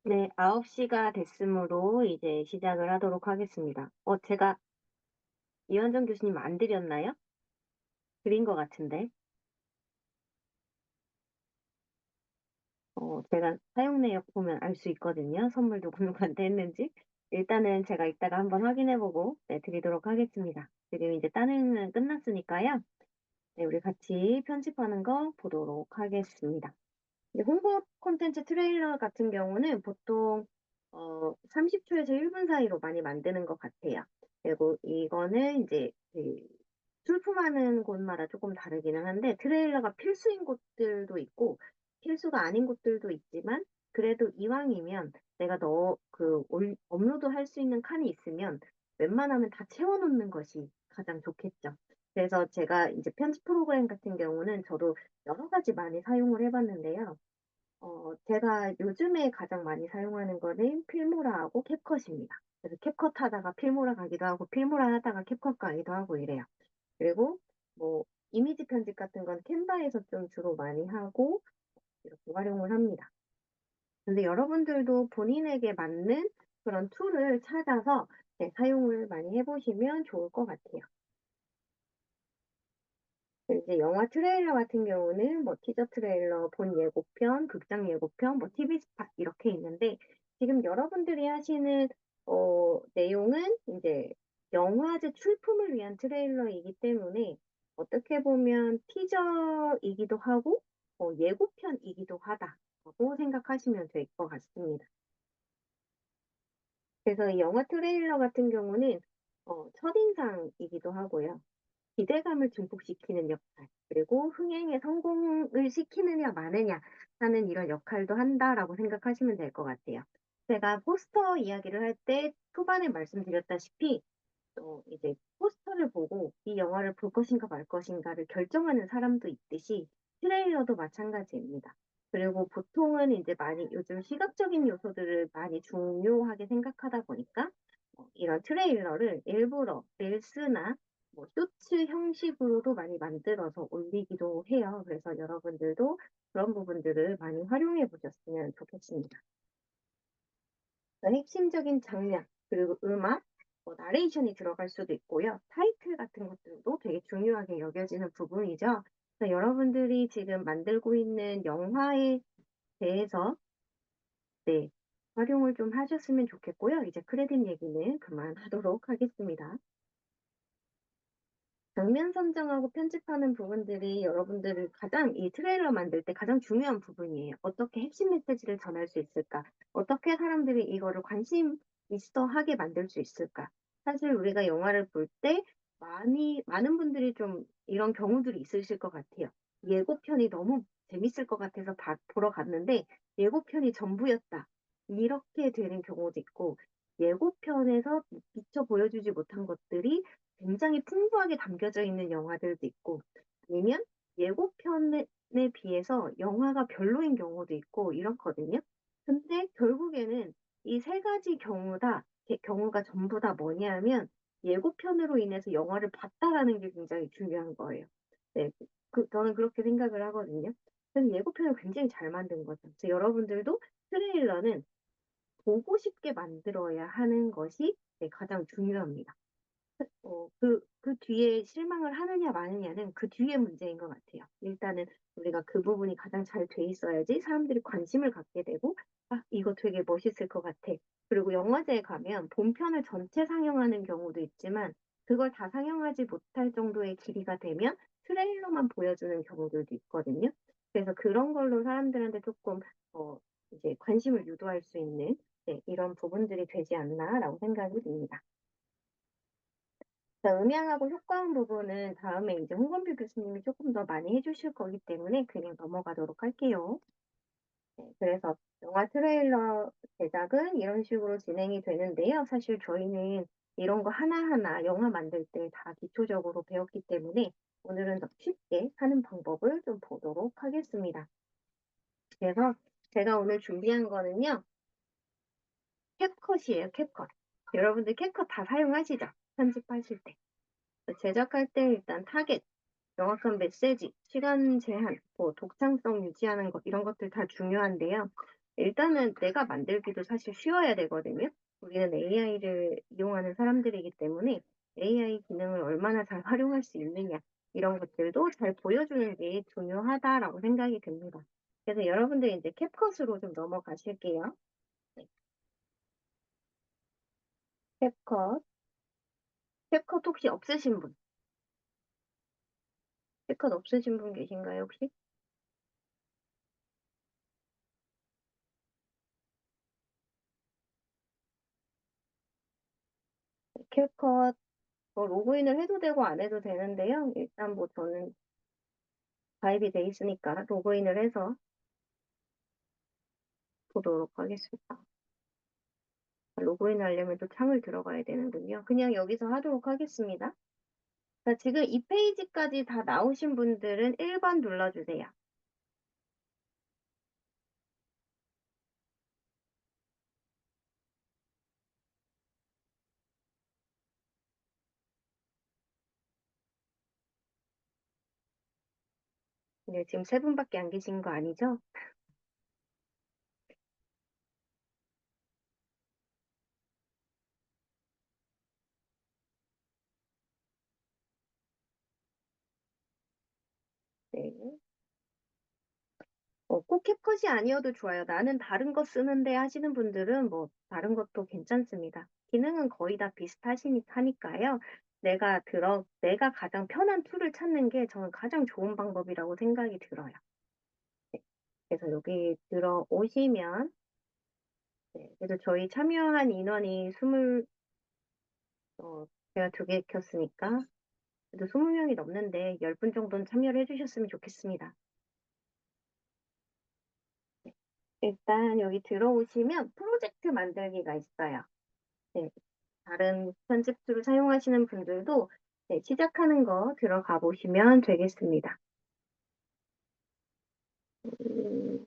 네, 9시가 됐으므로 이제 시작을 하도록 하겠습니다. 제가 이현정 교수님 안 드렸나요? 드린 것 같은데. 제가 사용 내역 보면 알 수 있거든요. 선물도 누구한테 했는지. 일단은 제가 이따가 한번 확인해보고 네, 드리도록 하겠습니다. 지금 이제 따릉은 끝났으니까요. 네, 우리 같이 편집하는 거 보도록 하겠습니다. 이제 홍보 콘텐츠 트레일러 같은 경우는 보통 30초에서 1분 사이로 많이 만드는 것 같아요. 그리고 이거는 이제 그 출품하는 곳마다 조금 다르기는 한데 트레일러가 필수인 곳들도 있고 필수가 아닌 곳들도 있지만 그래도 이왕이면 내가 업로드 할 수 있는 칸이 있으면 웬만하면 다 채워놓는 것이 가장 좋겠죠. 그래서 제가 이제 편집 프로그램 같은 경우는 저도 여러 가지 많이 사용을 해봤는데요. 제가 요즘에 가장 많이 사용하는 거는 필모라하고 캡컷입니다. 그래서 캡컷 하다가 필모라 가기도 하고 필모라 하다가 캡컷 가기도 하고 이래요. 그리고 뭐 이미지 편집 같은 건 캔바에서 좀 주로 많이 하고 이렇게 활용을 합니다. 근데 여러분들도 본인에게 맞는 그런 툴을 찾아서 네, 사용을 많이 해보시면 좋을 것 같아요. 이제 영화 트레일러 같은 경우는 뭐 티저 트레일러, 본 예고편, 극장 예고편, 뭐 TV 스팟 이렇게 있는데 지금 여러분들이 하시는 내용은 이제 영화제 출품을 위한 트레일러이기 때문에 어떻게 보면 티저이기도 하고 예고편이기도 하다라고 생각하시면 될 것 같습니다. 그래서 이 영화 트레일러 같은 경우는 첫인상이기도 하고요. 기대감을 증폭시키는 역할, 그리고 흥행에 성공을 시키느냐 마느냐 하는 이런 역할도 한다라고 생각하시면 될 것 같아요. 제가 포스터 이야기를 할 때 초반에 말씀드렸다시피 이제 포스터를 보고 이 영화를 볼 것인가 말 것인가를 결정하는 사람도 있듯이 트레일러도 마찬가지입니다. 그리고 보통은 이제 많이 요즘 시각적인 요소들을 많이 중요하게 생각하다 보니까 이런 트레일러를 일부러 릴스나 뭐 쇼츠 형식으로도 많이 만들어서 올리기도 해요. 그래서 여러분들도 그런 부분들을 많이 활용해 보셨으면 좋겠습니다. 핵심적인 장면, 그리고 음악, 나레이션이 들어갈 수도 있고요. 타이틀 같은 것들도 되게 중요하게 여겨지는 부분이죠. 그래서 여러분들이 지금 만들고 있는 영화에 대해서 네, 활용을 좀 하셨으면 좋겠고요. 이제 크레딧 얘기는 그만하도록 하겠습니다. 장면 선정하고 편집하는 부분들이 여러분들을 가장 이 트레일러 만들 때 가장 중요한 부분이에요. 어떻게 핵심 메시지를 전할 수 있을까? 어떻게 사람들이 이거를 관심 있어 하게 만들 수 있을까? 사실 우리가 영화를 볼 때 많은 분들이 좀 이런 경우들이 있으실 것 같아요. 예고편이 너무 재밌을 것 같아서 보러 갔는데 예고편이 전부였다. 이렇게 되는 경우도 있고 예고편에서 미처 보여주지 못한 것들이 굉장히 풍부하게 담겨져 있는 영화들도 있고, 아니면 예고편에 비해서 영화가 별로인 경우도 있고, 이렇거든요. 근데 결국에는 이 세 가지 경우가 전부 다 뭐냐면, 예고편으로 인해서 영화를 봤다라는 게 굉장히 중요한 거예요. 네, 저는 그렇게 생각을 하거든요. 그래서 예고편을 굉장히 잘 만든 거죠. 그래서 여러분들도 트레일러는 보고 싶게 만들어야 하는 것이 네, 가장 중요합니다. 그 뒤에 실망을 하느냐 마느냐는 그 뒤에 문제인 것 같아요. 일단은 우리가 그 부분이 가장 잘 돼 있어야지 사람들이 관심을 갖게 되고, 아, 이거 되게 멋있을 것 같아. 그리고 영화제에 가면 본편을 전체 상영하는 경우도 있지만, 그걸 다 상영하지 못할 정도의 길이가 되면 트레일러만 보여주는 경우들도 있거든요. 그래서 그런 걸로 사람들한테 조금, 이제 관심을 유도할 수 있는, 네, 이런 부분들이 되지 않나라고 생각이 듭니다. 자, 음향하고 효과음 부분은 다음에 이제 홍건표 교수님이 조금 더 많이 해주실 거기 때문에 그냥 넘어가도록 할게요. 네, 그래서 영화 트레일러 제작은 이런 식으로 진행이 되는데요. 사실 저희는 이런 거 하나하나 영화 만들 때 다 기초적으로 배웠기 때문에 오늘은 더 쉽게 하는 방법을 좀 보도록 하겠습니다. 그래서 제가 오늘 준비한 거는요. 캡컷이에요, 캡컷. 여러분들 캡컷 다 사용하시죠? 편집하실 때. 제작할 때 일단 타겟, 명확한 메시지, 시간 제한, 독창성 유지하는 것, 이런 것들 다 중요한데요. 일단은 내가 만들기도 사실 쉬워야 되거든요. 우리는 AI를 이용하는 사람들이기 때문에 AI 기능을 얼마나 잘 활용할 수 있느냐, 이런 것들도 잘 보여주는 게 중요하다라고 생각이 듭니다. 그래서 여러분들 이제 캡컷으로 좀 넘어가실게요. 네, 캡컷. 캡컷 혹시 없으신 분? 캡컷 없으신 분 계신가요, 혹시? 캡컷 뭐 로그인을 해도 되고 안 해도 되는데요. 일단 뭐 저는 가입이 돼 있으니까 로그인을 해서 보도록 하겠습니다. 로그인 하려면 또 창을 들어가야 되는군요. 그냥 여기서 하도록 하겠습니다. 자, 지금 이 페이지까지 다 나오신 분들은 1번 눌러주세요. 네, 지금 세 분밖에 안 계신 거 아니죠? 네. 꼭 캡컷이 아니어도 좋아요. 나는 다른 거 쓰는데 하시는 분들은 뭐 다른 것도 괜찮습니다. 기능은 거의 다 비슷하니까요. 내가 가장 편한 툴을 찾는 게 저는 가장 좋은 방법이라고 생각이 들어요. 네. 그래서 여기 들어오시면, 네. 그래도 저희 참여한 인원이 제가 2개 켰으니까, 그래도 20명이 넘는데 10분 정도는 참여를 해주셨으면 좋겠습니다. 일단 여기 들어오시면 프로젝트 만들기가 있어요. 네. 다른 편집 툴을 사용하시는 분들도 네, 시작하는 거 들어가 보시면 되겠습니다. 음,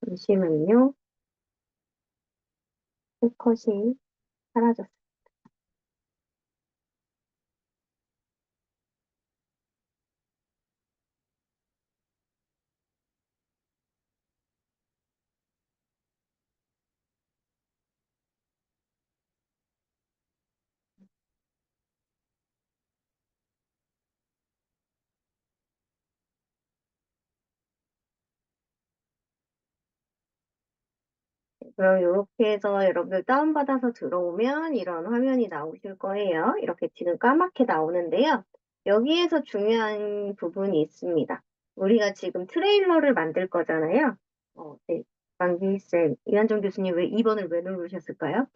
잠시만요. 컷이 사라졌어요. 그럼 이렇게 해서 여러분들 다운받아서 들어오면 이런 화면이 나오실 거예요. 이렇게 지금 까맣게 나오는데요. 여기에서 중요한 부분이 있습니다. 우리가 지금 트레일러를 만들 거잖아요. 네. 강기쌤, 이한정 교수님 왜 2번을 왜 누르셨을까요?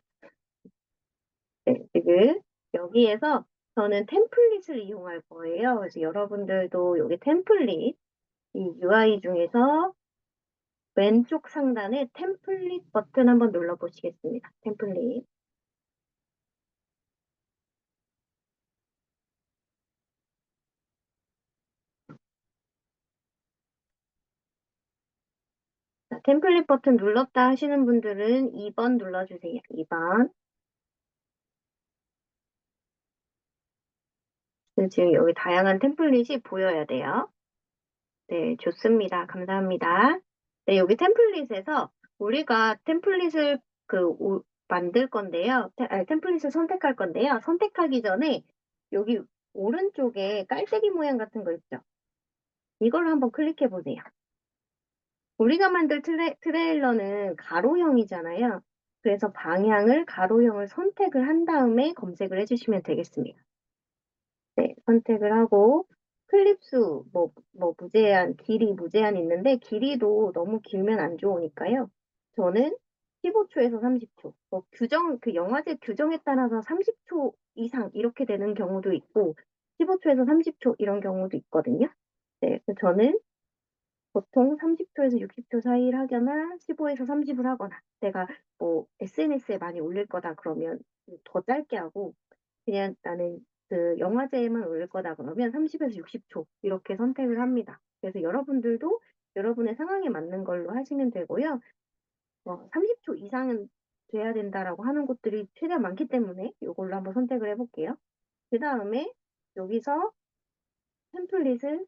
네, 지금 여기에서 저는 템플릿을 이용할 거예요. 그래서 여러분들도 여기 템플릿, 이 UI 중에서 왼쪽 상단에 템플릿 버튼 한번 눌러보시겠습니다. 템플릿. 자, 템플릿 버튼 눌렀다 하시는 분들은 2번 눌러주세요. 2번. 지금 여기 다양한 템플릿이 보여야 돼요. 네, 좋습니다. 감사합니다. 네, 여기 템플릿에서 우리가 템플릿을 만들 건데요. 템플릿을 선택할 건데요. 선택하기 전에 여기 오른쪽에 깔때기 모양 같은 거 있죠? 이걸 한번 클릭해 보세요. 우리가 만들 트레일러는 가로형이잖아요. 그래서 방향을 가로형을 선택을 한 다음에 검색을 해주시면 되겠습니다. 네, 선택을 하고 클립수 무제한, 길이 무제한 있는데 길이도 너무 길면 안 좋으니까요. 저는 15초에서 30초. 영화제 규정에 따라서 30초 이상 이렇게 되는 경우도 있고 15초에서 30초 이런 경우도 있거든요. 네, 그래서 저는 보통 30초에서 60초 사이를 하거나 15에서 30을 하거나 내가 뭐 SNS에 많이 올릴 거다 그러면 더 짧게 하고 그냥 나는 영화제에만 올릴 거다 그러면 30에서 60초 이렇게 선택을 합니다. 그래서 여러분들도 여러분의 상황에 맞는 걸로 하시면 되고요. 30초 이상은 돼야 된다라고 하는 곳들이 최대한 많기 때문에 이걸로 한번 선택을 해볼게요. 그 다음에 여기서 템플릿을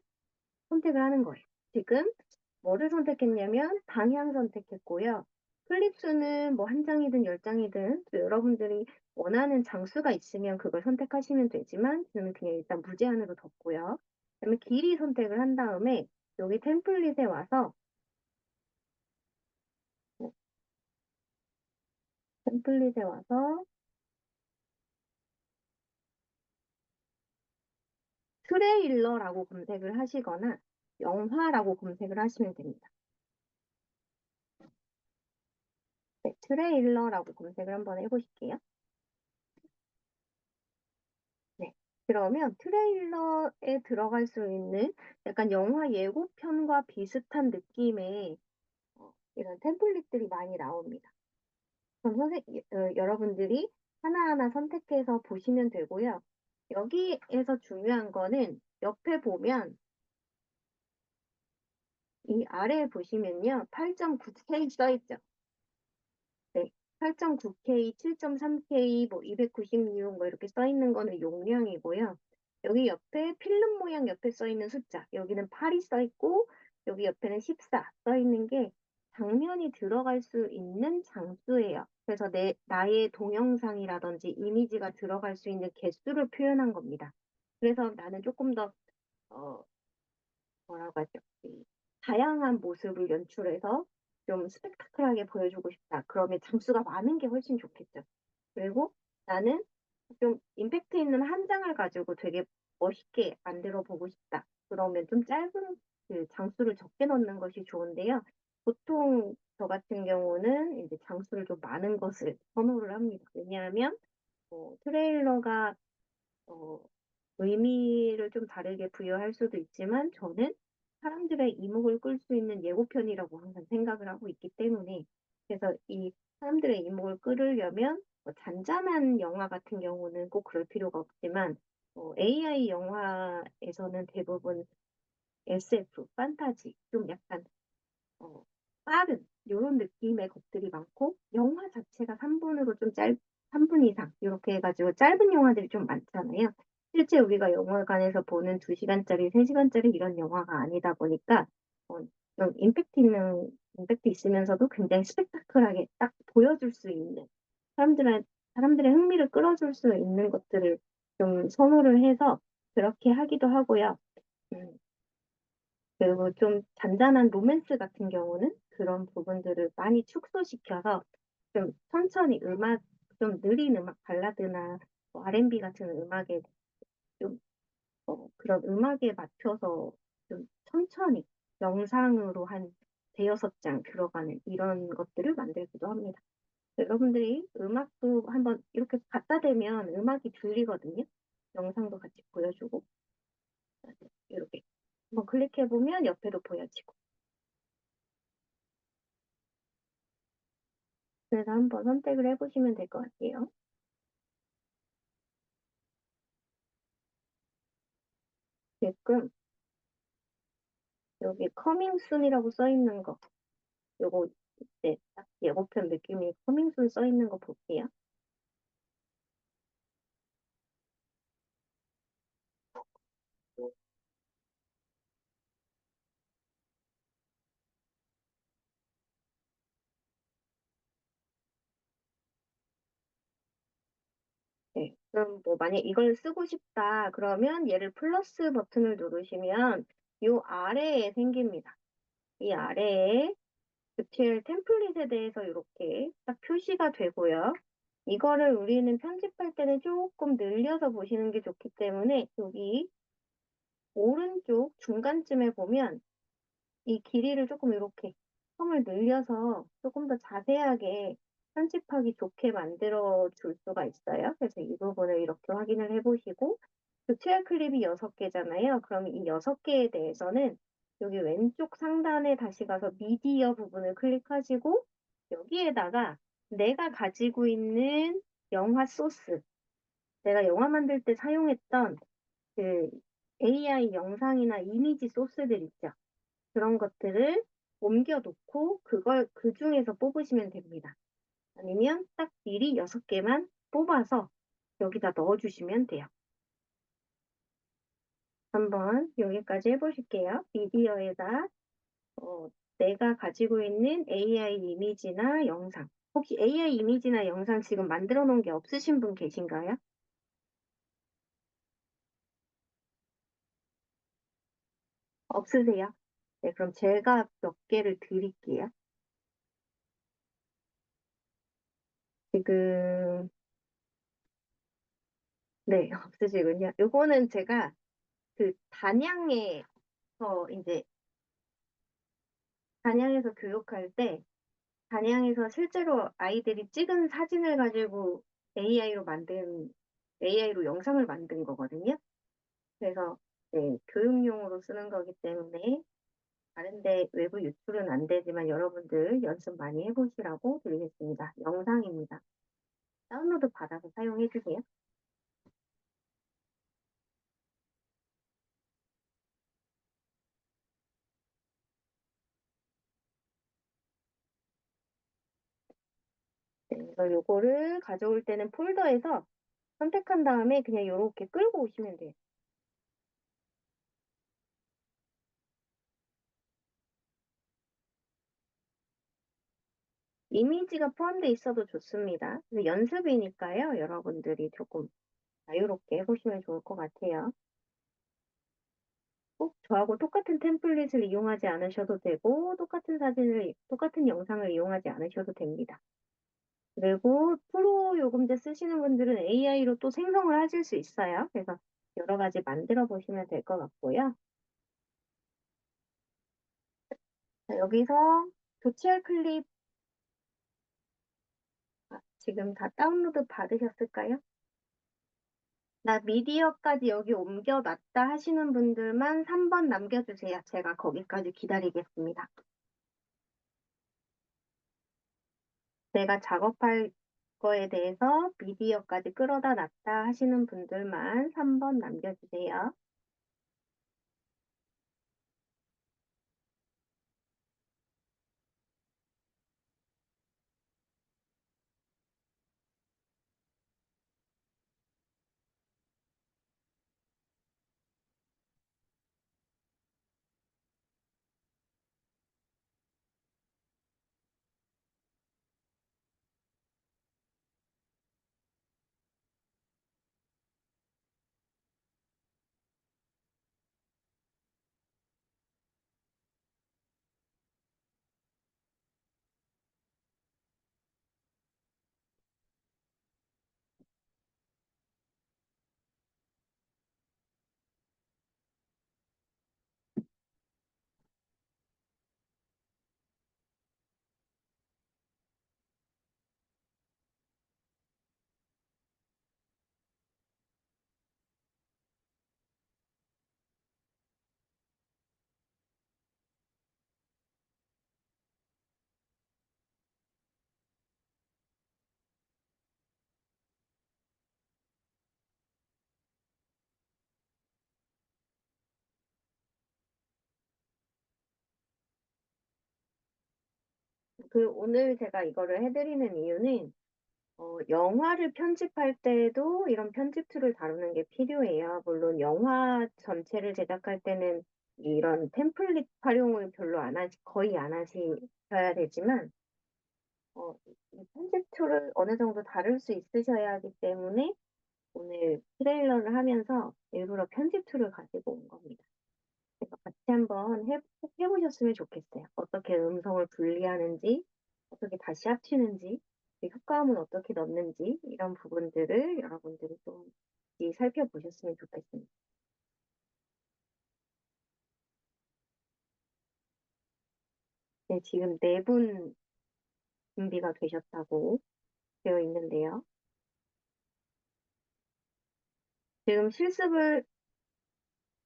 선택을 하는 거예요. 지금 뭐를 선택했냐면 방향 선택했고요. 클립 수는 뭐 한 장이든 10장이든 여러분들이 원하는 장수가 있으면 그걸 선택하시면 되지만 저는 그냥 일단 무제한으로 뒀고요. 그다음에 길이 선택을 한 다음에 여기 템플릿에 와서 네, 템플릿에 와서 트레일러라고 검색을 하시거나 영화라고 검색을 하시면 됩니다. 네, 트레일러라고 검색을 한번 해보실게요. 네. 그러면 트레일러에 들어갈 수 있는 약간 영화 예고편과 비슷한 느낌의 이런 템플릿들이 많이 나옵니다. 그럼 여러분들이 하나하나 선택해서 보시면 되고요. 여기에서 중요한 거는 옆에 보면 이 아래에 보시면요. 8.9K 써있죠. 네. 8.9K, 7.3K, 뭐 296, 뭐 이렇게 써 있는 거는 용량이고요. 여기 옆에 필름 모양 옆에 써 있는 숫자, 여기는 8이 써 있고, 여기 옆에는 14 써 있는 게 장면이 들어갈 수 있는 장수예요. 그래서 나의 동영상이라든지 이미지가 들어갈 수 있는 개수를 표현한 겁니다. 그래서 나는 조금 더, 어, 뭐라고 하죠? 이 다양한 모습을 연출해서 좀 스펙타클하게 보여주고 싶다. 그러면 장수가 많은 게 훨씬 좋겠죠. 그리고 나는 좀 임팩트 있는 한 장을 가지고 되게 멋있게 만들어 보고 싶다. 그러면 좀 짧은 그 장수를 적게 넣는 것이 좋은데요. 보통 저 같은 경우는 이제 장수를 좀 많은 것을 선호를 합니다. 왜냐하면 트레일러가 어, 의미를 좀 다르게 부여할 수도 있지만 저는 사람들의 이목을 끌 수 있는 예고편이라고 항상 생각을 하고 있기 때문에 그래서 이 사람들의 이목을 끌으려면 뭐 잔잔한 영화 같은 경우는 꼭 그럴 필요가 없지만 AI 영화에서는 대부분 SF, 판타지, 좀 약간 어, 빠른 요런 느낌의 것들이 많고 영화 자체가 3분으로 좀 3분 이상 이렇게 해가지고 짧은 영화들이 좀 많잖아요. 실제 우리가 영화관에서 보는 2시간짜리, 3시간짜리 이런 영화가 아니다 보니까 좀 임팩트 있으면서도 굉장히 스펙타클하게 딱 보여줄 수 있는 사람들의 사람들의 흥미를 끌어줄 수 있는 것들을 좀 선호를 해서 그렇게 하기도 하고요. 음, 그리고 좀 잔잔한 로맨스 같은 경우는 그런 부분들을 많이 축소시켜서 좀 천천히 좀 느린 음악, 발라드나 뭐 R&B 같은 음악에 좀 그런 음악에 맞춰서 좀 천천히 영상으로 한 대여섯 장 들어가는 이런 것들을 만들기도 합니다. 여러분들이 음악도 한번 이렇게 갖다 대면 음악이 들리거든요. 영상도 같이 보여주고 이렇게 한번 클릭해보면 옆에도 보여지고 그래서 한번 선택을 해보시면 될 것 같아요. 지금 여기 커밍 순이라고 써 있는 거, 요거 이제 딱 예고편 느낌이 커밍 순 써 있는 거 볼게요. 네. 그럼 뭐 만약 이걸 쓰고 싶다 그러면 얘를 플러스 버튼을 누르시면 요 아래에 생깁니다. 이 아래에 뷰티엘 템플릿에 대해서 이렇게 딱 표시가 되고요. 이거를 우리는 편집할 때는 조금 늘려서 보시는 게 좋기 때문에 여기 오른쪽 중간쯤에 보면 이 길이를 조금 이렇게 텀을 늘려서 조금 더 자세하게 편집하기 좋게 만들어 줄 수가 있어요. 그래서 이 부분을 이렇게 확인을 해보시고 뷰티얼 클립이 6개잖아요. 그럼 이 6개에 대해서는 여기 왼쪽 상단에 다시 가서 미디어 부분을 클릭하시고 여기에다가 내가 가지고 있는 영화 소스, 내가 영화 만들 때 사용했던 그 AI 영상이나 이미지 소스들 있죠. 그런 것들을 옮겨 놓고 그걸 그 중에서 뽑으시면 됩니다. 아니면 딱 미리 6개만 뽑아서 여기다 넣어주시면 돼요. 한번 여기까지 해보실게요. 미디어에다 내가 가지고 있는 AI 이미지나 영상. 혹시 AI 이미지나 영상 지금 만들어 놓은 게 없으신 분 계신가요? 없으세요? 네, 그럼 제가 몇 개를 드릴게요. 지금, 네, 없으시군요. 요거는 제가 그 이제, 단양에서 교육할 때, 단양에서 실제로 아이들이 찍은 사진을 가지고 AI로 영상을 만든 거거든요. 그래서, 네, 교육용으로 쓰는 거기 때문에, 다른데 외부 유출은 안 되지만 여러분들 연습 많이 해보시라고 드리겠습니다. 영상입니다. 다운로드 받아서 사용해 주세요. 네, 그래서 요거를 가져올 때는 폴더에서 선택한 다음에 그냥 이렇게 끌고 오시면 돼요. 이미지가 포함되어 있어도 좋습니다. 근데 연습이니까요. 여러분들이 조금 자유롭게 해보시면 좋을 것 같아요. 꼭 저하고 똑같은 템플릿을 이용하지 않으셔도 되고, 똑같은 영상을 이용하지 않으셔도 됩니다. 그리고 프로 요금제 쓰시는 분들은 AI로 또 생성을 하실 수 있어요. 그래서 여러 가지 만들어 보시면 될 것 같고요. 자, 여기서 교체할 클립 지금 다 다운로드 받으셨을까요? 나 미디어까지 여기 옮겨놨다 하시는 분들만 3번 남겨주세요. 제가 거기까지 기다리겠습니다. 내가 작업할 거에 대해서 미디어까지 끌어다 놨다 하시는 분들만 3번 남겨주세요. 오늘 제가 이거를 해드리는 이유는 영화를 편집할 때도 이런 편집 툴을 다루는 게 필요해요. 물론 영화 전체를 제작할 때는 이런 템플릿 활용을 거의 안 하셔야 되지만, 이 편집 툴을 어느 정도 다룰 수 있으셔야 하기 때문에 오늘 트레일러를 하면서 일부러 편집 툴을 가지고 온 겁니다. 그래서 같이 한번 꼭 해보셨으면 좋겠어요. 어떻게 음성을 분리하는지, 어떻게 다시 합치는지, 그 효과음은 어떻게 넣는지, 이런 부분들을 여러분들이 좀 살펴보셨으면 좋겠습니다. 네, 지금 4분 준비가 되셨다고 되어 있는데요. 지금 실습을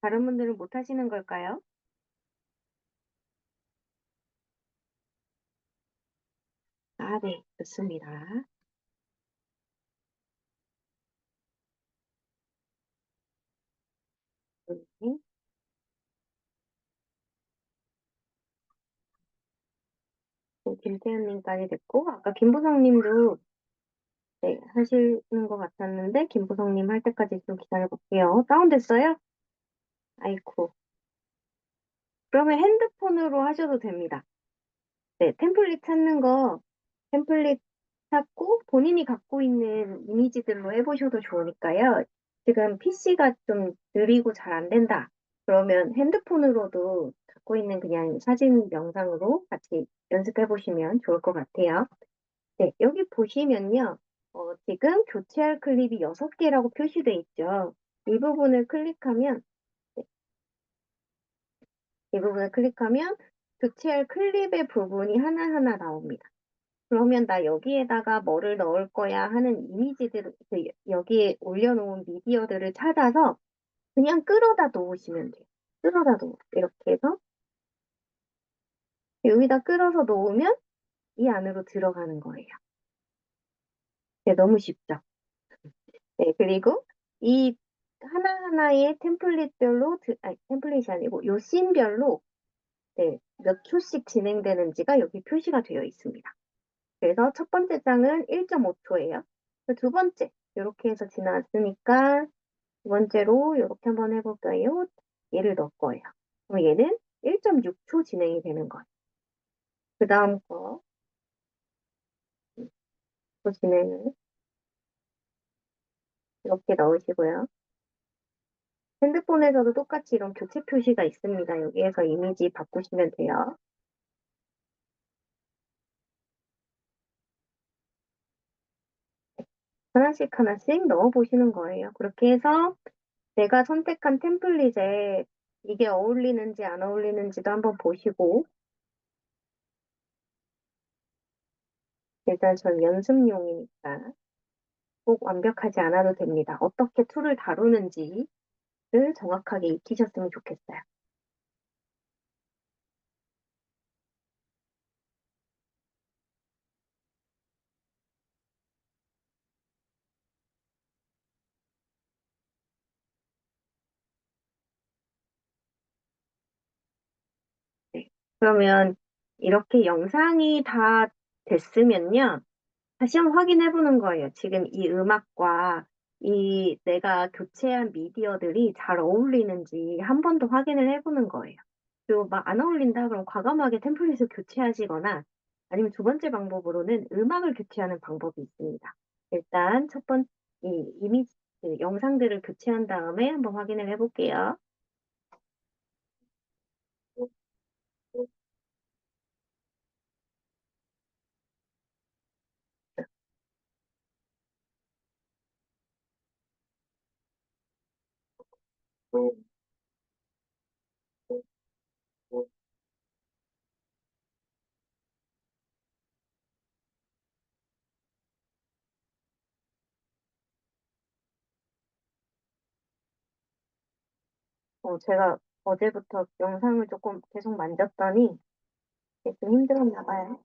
다른 분들은 못 하시는 걸까요? 아, 네, 좋습니다. 네, 김태현님까지 됐고, 아까 김보성님도 네, 하시는 것 같았는데, 김보성님 할 때까지 좀 기다려볼게요. 다운됐어요? 아이쿠. 그러면 핸드폰으로 하셔도 됩니다. 네, 템플릿 찾는 거, 템플릿 찾고 본인이 갖고 있는 이미지들로 해보셔도 좋으니까요. 지금 PC가 좀 느리고 잘 안 된다. 그러면 핸드폰으로도 갖고 있는 그냥 사진 영상으로 같이 연습해 보시면 좋을 것 같아요. 네, 여기 보시면요. 지금 교체할 클립이 6개라고 표시돼 있죠. 이 부분을 클릭하면, 네, 이 부분을 클릭하면 교체할 클립의 부분이 하나하나 나옵니다. 그러면 나 여기에다가 뭐를 넣을 거야 하는 이미지들, 여기에 올려놓은 미디어들을 찾아서 그냥 끌어다 놓으시면 돼요. 끌어다 놓으 이렇게 해서 여기다 끌어서 놓으면 이 안으로 들어가는 거예요. 네, 너무 쉽죠? 네, 그리고 이 하나하나의 템플릿별로, 아니, 템플릿이 아니고 요 씬별로 네, 몇 초씩 진행되는지가 여기 표시가 되어 있습니다. 그래서 첫 번째 장은 1.5초예요. 두 번째, 이렇게 해서 지나왔으니까 두 번째로 이렇게 한번 해볼까요? 얘를 넣을 거예요. 그럼 얘는 1.6초 진행이 되는 거예요. 그 다음 또 진행을 이렇게 넣으시고요. 핸드폰에서도 똑같이 이런 교체 표시가 있습니다. 여기에서 이미지 바꾸시면 돼요. 하나씩 하나씩 넣어보시는 거예요. 그렇게 해서 내가 선택한 템플릿에 이게 어울리는지 안 어울리는지도 한번 보시고, 일단 전 연습용이니까 꼭 완벽하지 않아도 됩니다. 어떻게 툴을 다루는지를 정확하게 익히셨으면 좋겠어요. 네. 그러면 이렇게 영상이 다 됐으면요. 다시 한번 확인해 보는 거예요. 지금 이 음악과 이 내가 교체한 미디어들이 잘 어울리는지 한 번 더 확인을 해보는 거예요. 그리고 막 안 어울린다 그럼 과감하게 템플릿을 교체하시거나 아니면 두 번째 방법으로는 음악을 교체하는 방법이 있습니다. 일단 첫 번째 이 이미지 그 영상들을 교체한 다음에 한번 확인을 해볼게요. 제가 어제부터 영상을 조금 계속 만졌더니 이게 좀 힘들었나 봐요.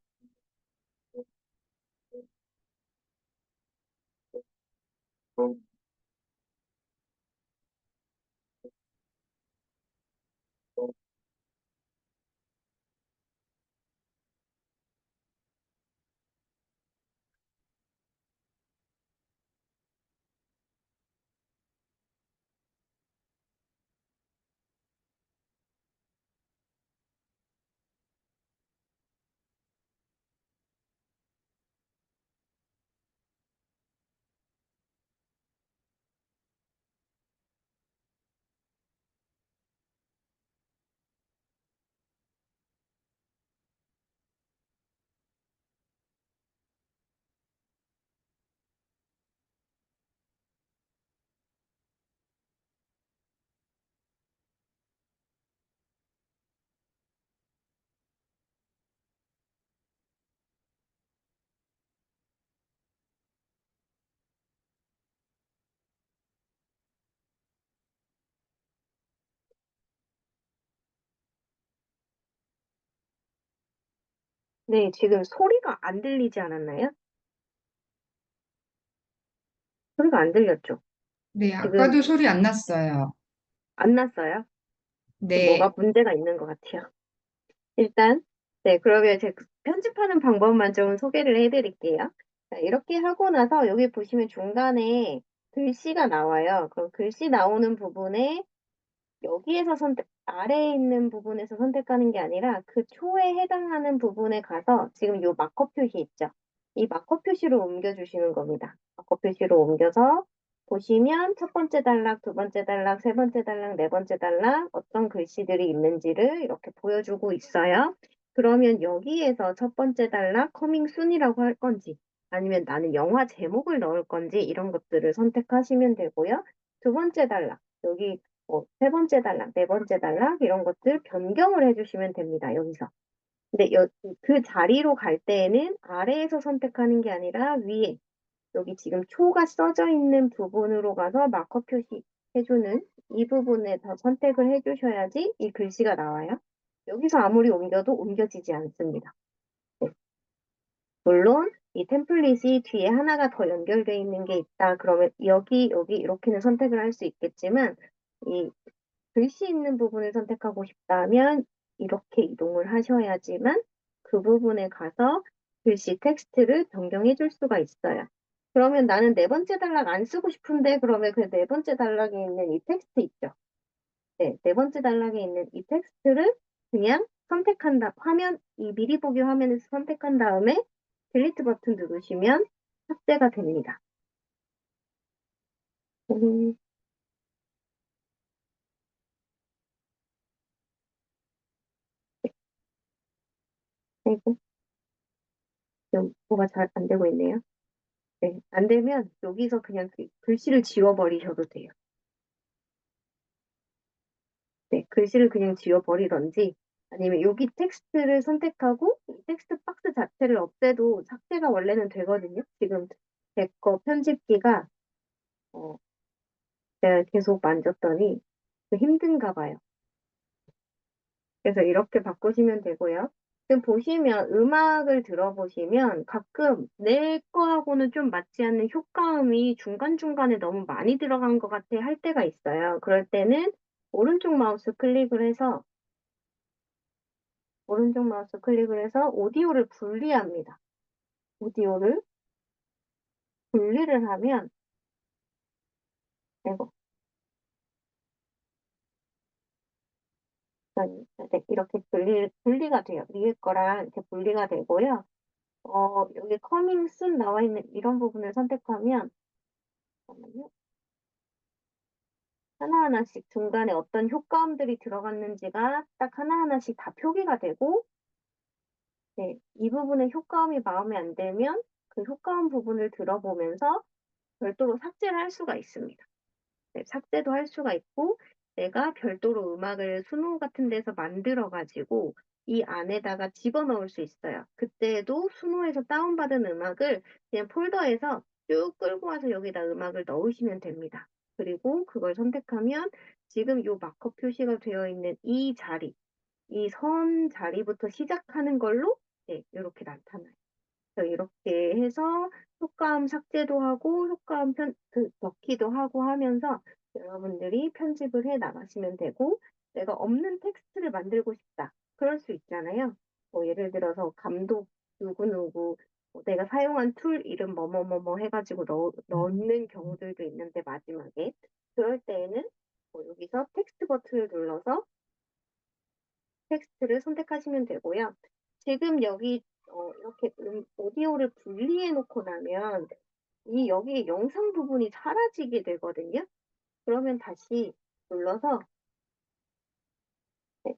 네, 지금 소리가 안 들리지 않았나요? 소리가 안 들렸죠? 네, 지금 아까도 소리 안 났어요. 안 났어요? 네, 뭐가 문제가 있는 것 같아요. 일단, 네, 그러면 제가 편집하는 방법만 좀 소개를 해드릴게요. 자, 이렇게 하고 나서 여기 보시면 중간에 글씨가 나와요. 그럼 글씨 나오는 부분에 여기에서 아래에 있는 부분에서 선택하는 게 아니라 그 초에 해당하는 부분에 가서 지금 요 마커 표시 있죠? 이 마커 표시로 옮겨주시는 겁니다. 마커 표시로 옮겨서 보시면 첫 번째 단락, 두 번째 단락, 세 번째 단락, 네 번째 단락 어떤 글씨들이 있는지를 이렇게 보여주고 있어요. 그러면 여기에서 첫 번째 단락 커밍 순이라고 할 건지 아니면 나는 영화 제목을 넣을 건지 이런 것들을 선택하시면 되고요. 두 번째 단락, 여기 세 번째 단락, 네 번째 단락 이런 것들 변경을 해주시면 됩니다. 여기서. 근데 그 자리로 갈 때에는 아래에서 선택하는 게 아니라 위에 여기 지금 초가 써져 있는 부분으로 가서 마커 표시 해주는 이 부분에서 선택을 해주셔야지 이 글씨가 나와요. 여기서 아무리 옮겨도 옮겨지지 않습니다. 네. 물론 이 템플릿이 뒤에 하나가 더 연결되어 있는 게 있다. 그러면 여기 이렇게는 선택을 할 수 있겠지만 이 글씨 있는 부분을 선택하고 싶다면 이렇게 이동을 하셔야지만 그 부분에 가서 글씨 텍스트를 변경해 줄 수가 있어요. 그러면 나는 네 번째 단락 안 쓰고 싶은데 그러면 그 네 번째 단락에 있는 이 텍스트 있죠? 네, 네 번째 단락에 있는 이 텍스트를 그냥 화면, 이 미리 보기 화면에서 선택한 다음에 딜리트 버튼 누르시면 삭제가 됩니다. 음, 아이고, 좀 뭐가 잘 안 되고 있네요. 네, 안 되면 여기서 그냥 글씨를 지워버리셔도 돼요. 네, 글씨를 그냥 지워버리던지 아니면 여기 텍스트를 선택하고 이 텍스트 박스 자체를 없애도 삭제가 원래는 되거든요. 지금 제 거 편집기가 어, 제가 계속 만졌더니 힘든가 봐요. 그래서 이렇게 바꾸시면 되고요. 지금 보시면 음악을 들어보시면 가끔 내 거하고는 좀 맞지 않는 효과음이 중간중간에 너무 많이 들어간 것 같아 할 때가 있어요. 그럴 때는 오른쪽 마우스 클릭을 해서 오디오를 분리합니다. 오디오를 분리를 하면 이거 네, 이렇게 분리가 돼요. 위에 거랑 이렇게 분리가 되고요. 여기 커밍 순 나와 있는 이런 부분을 선택하면 잠깐만요. 하나하나씩 중간에 어떤 효과음들이 들어갔는지가 딱 하나하나씩 다 표기가 되고, 네, 이 부분에 효과음이 마음에 안 들면 그 효과음 부분을 들어보면서 별도로 삭제를 할 수가 있습니다. 네, 삭제도 할 수가 있고, 내가 별도로 음악을 수노 같은 데서 만들어가지고 이 안에다가 집어넣을 수 있어요. 그때도 수노에서 다운받은 음악을 그냥 폴더에서 쭉 끌고 와서 여기다 음악을 넣으시면 됩니다. 그리고 그걸 선택하면 지금 요 마커 표시가 되어 있는 이 자리, 이 선 자리부터 시작하는 걸로 네, 이렇게 나타나요. 그래서 이렇게 해서 효과음 삭제도 하고 효과음 넣기도 하고 하면서 여러분들이 편집을 해 나가시면 되고 내가 없는 텍스트를 만들고 싶다. 그럴 수 있잖아요. 뭐 예를 들어서 감독 누구누구 뭐 내가 사용한 툴 이름 뭐뭐뭐뭐 해가지고 넣는 경우들도 있는데 마지막에 그럴 때에는 뭐 여기서 텍스트 버튼을 눌러서 텍스트를 선택하시면 되고요. 지금 여기 이렇게 오디오를 분리해 놓고 나면 이 여기 영상 부분이 사라지게 되거든요. 그러면 다시 눌러서 네,